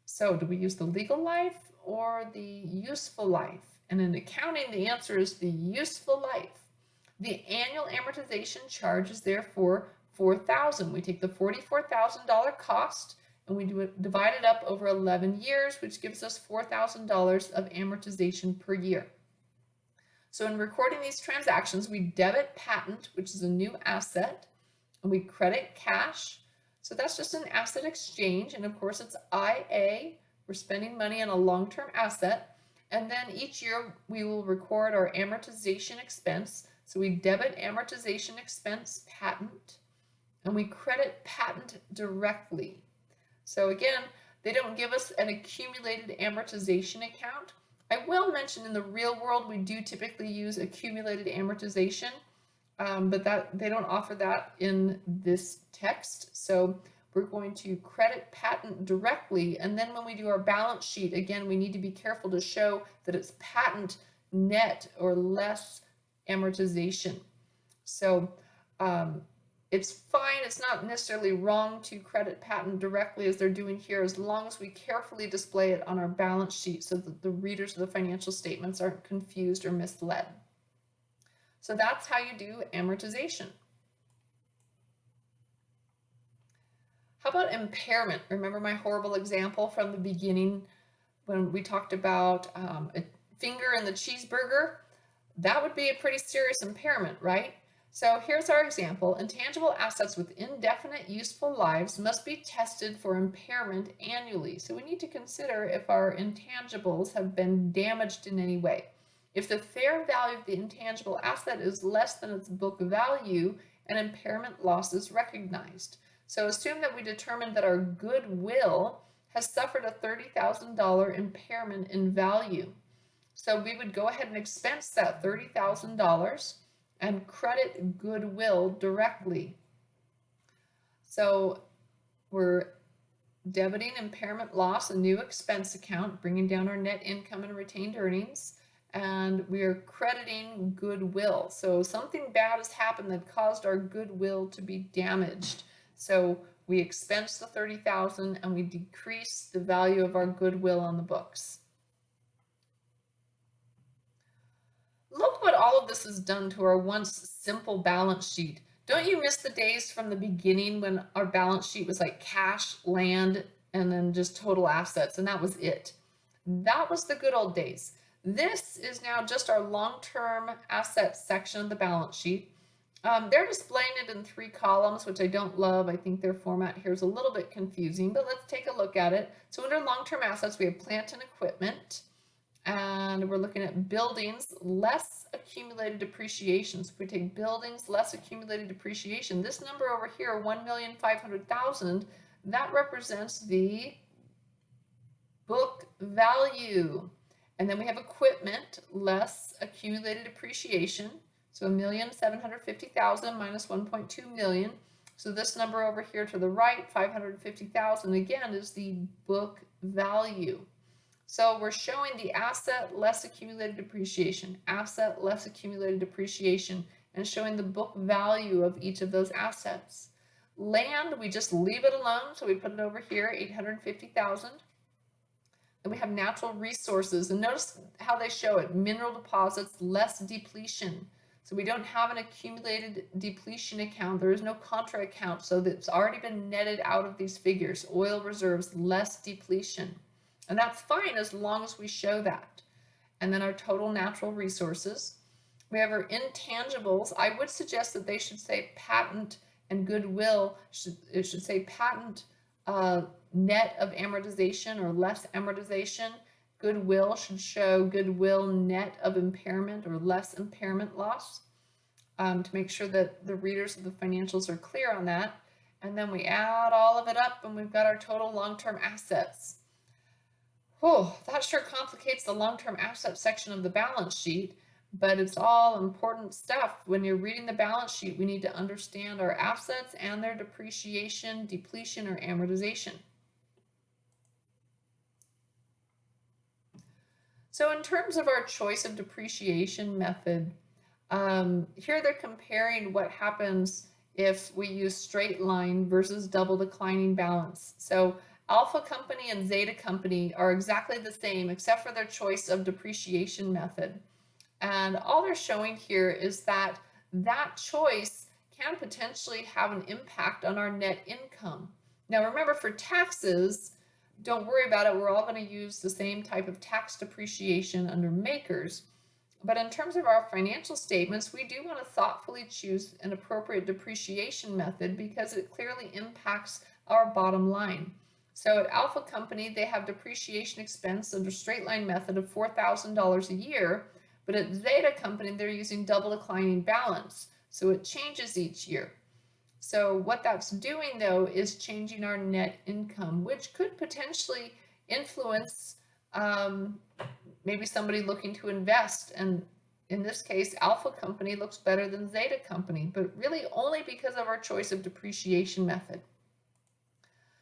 So do we use the legal life or the useful life? And in accounting, the answer is the useful life. The annual amortization charge is therefore $4,000. We take the $44,000 cost and we divide it up over 11 years, which gives us $4,000 of amortization per year. So in recording these transactions, we debit patent, which is a new asset, and we credit cash. So that's just an asset exchange, and of course it's IA. We're spending money on a long-term asset. And then each year we will record our amortization expense. So we debit amortization expense patent, and we credit patent directly. So again, they don't give us an accumulated amortization account. I will mention in the real world we do typically use accumulated amortization, but they don't offer that in this text. So we're going to credit patent directly, and then when we do our balance sheet, again, we need to be careful to show that it's patent net or less amortization. So it's fine, it's not necessarily wrong to credit patent directly as they're doing here, as long as we carefully display it on our balance sheet so that the readers of the financial statements aren't confused or misled. So that's how you do amortization. How about impairment? Remember my horrible example from the beginning when we talked about a finger in the cheeseburger? That would be a pretty serious impairment, right? So here's our example. Intangible assets with indefinite useful lives must be tested for impairment annually. So we need to consider if our intangibles have been damaged in any way. If the fair value of the intangible asset is less than its book value, an impairment loss is recognized. So assume that we determined that our goodwill has suffered a $30,000 impairment in value. So we would go ahead and expense that $30,000 and credit goodwill directly. So we're debiting impairment loss, a new expense account, bringing down our net income and retained earnings, and we are crediting goodwill. So something bad has happened that caused our goodwill to be damaged. So we expense the $30,000 and we decrease the value of our goodwill on the books. Look what all of this has done to our once simple balance sheet. Don't you miss the days from the beginning when our balance sheet was like cash, land, and then just total assets, and that was it? That was the good old days. This is now just our long-term assets section of the balance sheet. They're displaying it in 3 columns, which I don't love. I think their format here is a little bit confusing, but let's take a look at it. So under long-term assets, we have plant and equipment, and we're looking at buildings less accumulated depreciation. So if we take buildings less accumulated depreciation, this number over here, $1,500,000, that represents the book value. And then we have equipment less accumulated depreciation. So $1,750,000 minus $1.2 million. So this number over here to the right, $550,000, again, is the book value. So we're showing the asset less accumulated depreciation, asset less accumulated depreciation, and showing the book value of each of those assets. Land, we just leave it alone, so we put it over here, $850,000. And we have natural resources, and notice how they show it, mineral deposits, less depletion. So we don't have an accumulated depletion account. There is no contra account, so that's already been netted out of these figures. Oil reserves, less depletion. And that's fine as long as we show that. And then our total natural resources. We have our intangibles. I would suggest that they should say patent and goodwill. It should say patent net of amortization or less amortization. Goodwill should show goodwill net of impairment or less impairment loss, to make sure that the readers of the financials are clear on that. And then we add all of it up and we've got our total long-term assets. Oh, that sure complicates the long-term asset section of the balance sheet, but it's all important stuff. When you're reading the balance sheet, we need to understand our assets and their depreciation, depletion, or amortization. So in terms of our choice of depreciation method, here they're comparing what happens if we use straight line versus double declining balance. So Alpha Company and Zeta Company are exactly the same except for their choice of depreciation method. And all they're showing here is that that choice can potentially have an impact on our net income. Now remember, for taxes, don't worry about it. We're all going to use the same type of tax depreciation under makers. But in terms of our financial statements, we do want to thoughtfully choose an appropriate depreciation method because it clearly impacts our bottom line. So at Alpha Company, they have depreciation expense under straight line method of $4,000 a year, but at Zeta Company, they're using double declining balance. So it changes each year. So what that's doing, though, is changing our net income, which could potentially influence maybe somebody looking to invest. And in this case, Alpha Company looks better than Zeta Company, but really only because of our choice of depreciation method.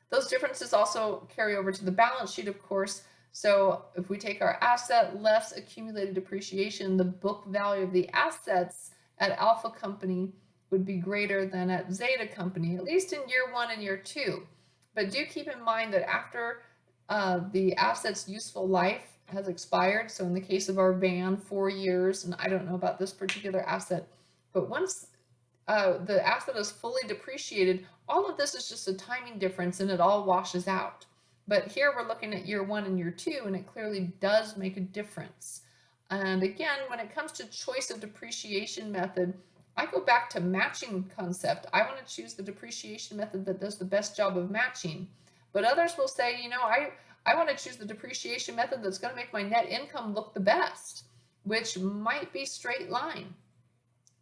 Those differences also carry over to the balance sheet, of course. So if we take our asset less accumulated depreciation, the book value of the assets at Alpha Company would be greater than at Zeta Company, at least in year 1 and year 2. But do keep in mind that after the asset's useful life has expired, so in the case of our van, 4 years, and I don't know about this particular asset, but once the asset is fully depreciated, all of this is just a timing difference and it all washes out. But here we're looking at year 1 and year 2, and it clearly does make a difference. And again, when it comes to choice of depreciation method, I go back to matching concept. I want to choose the depreciation method that does the best job of matching. But others will say, you know, I want to choose the depreciation method that's going to make my net income look the best, which might be straight line.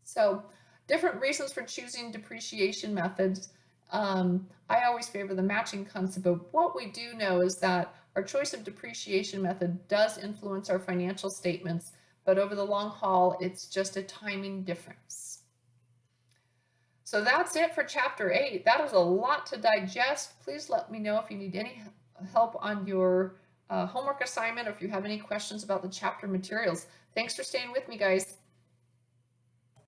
So different reasons for choosing depreciation methods. I always favor the matching concept, but what we do know is that our choice of depreciation method does influence our financial statements, but over the long haul, it's just a timing difference. So that's it for Chapter 8. That is a lot to digest. Please let me know if you need any help on your homework assignment or if you have any questions about the chapter materials. Thanks for staying with me, guys.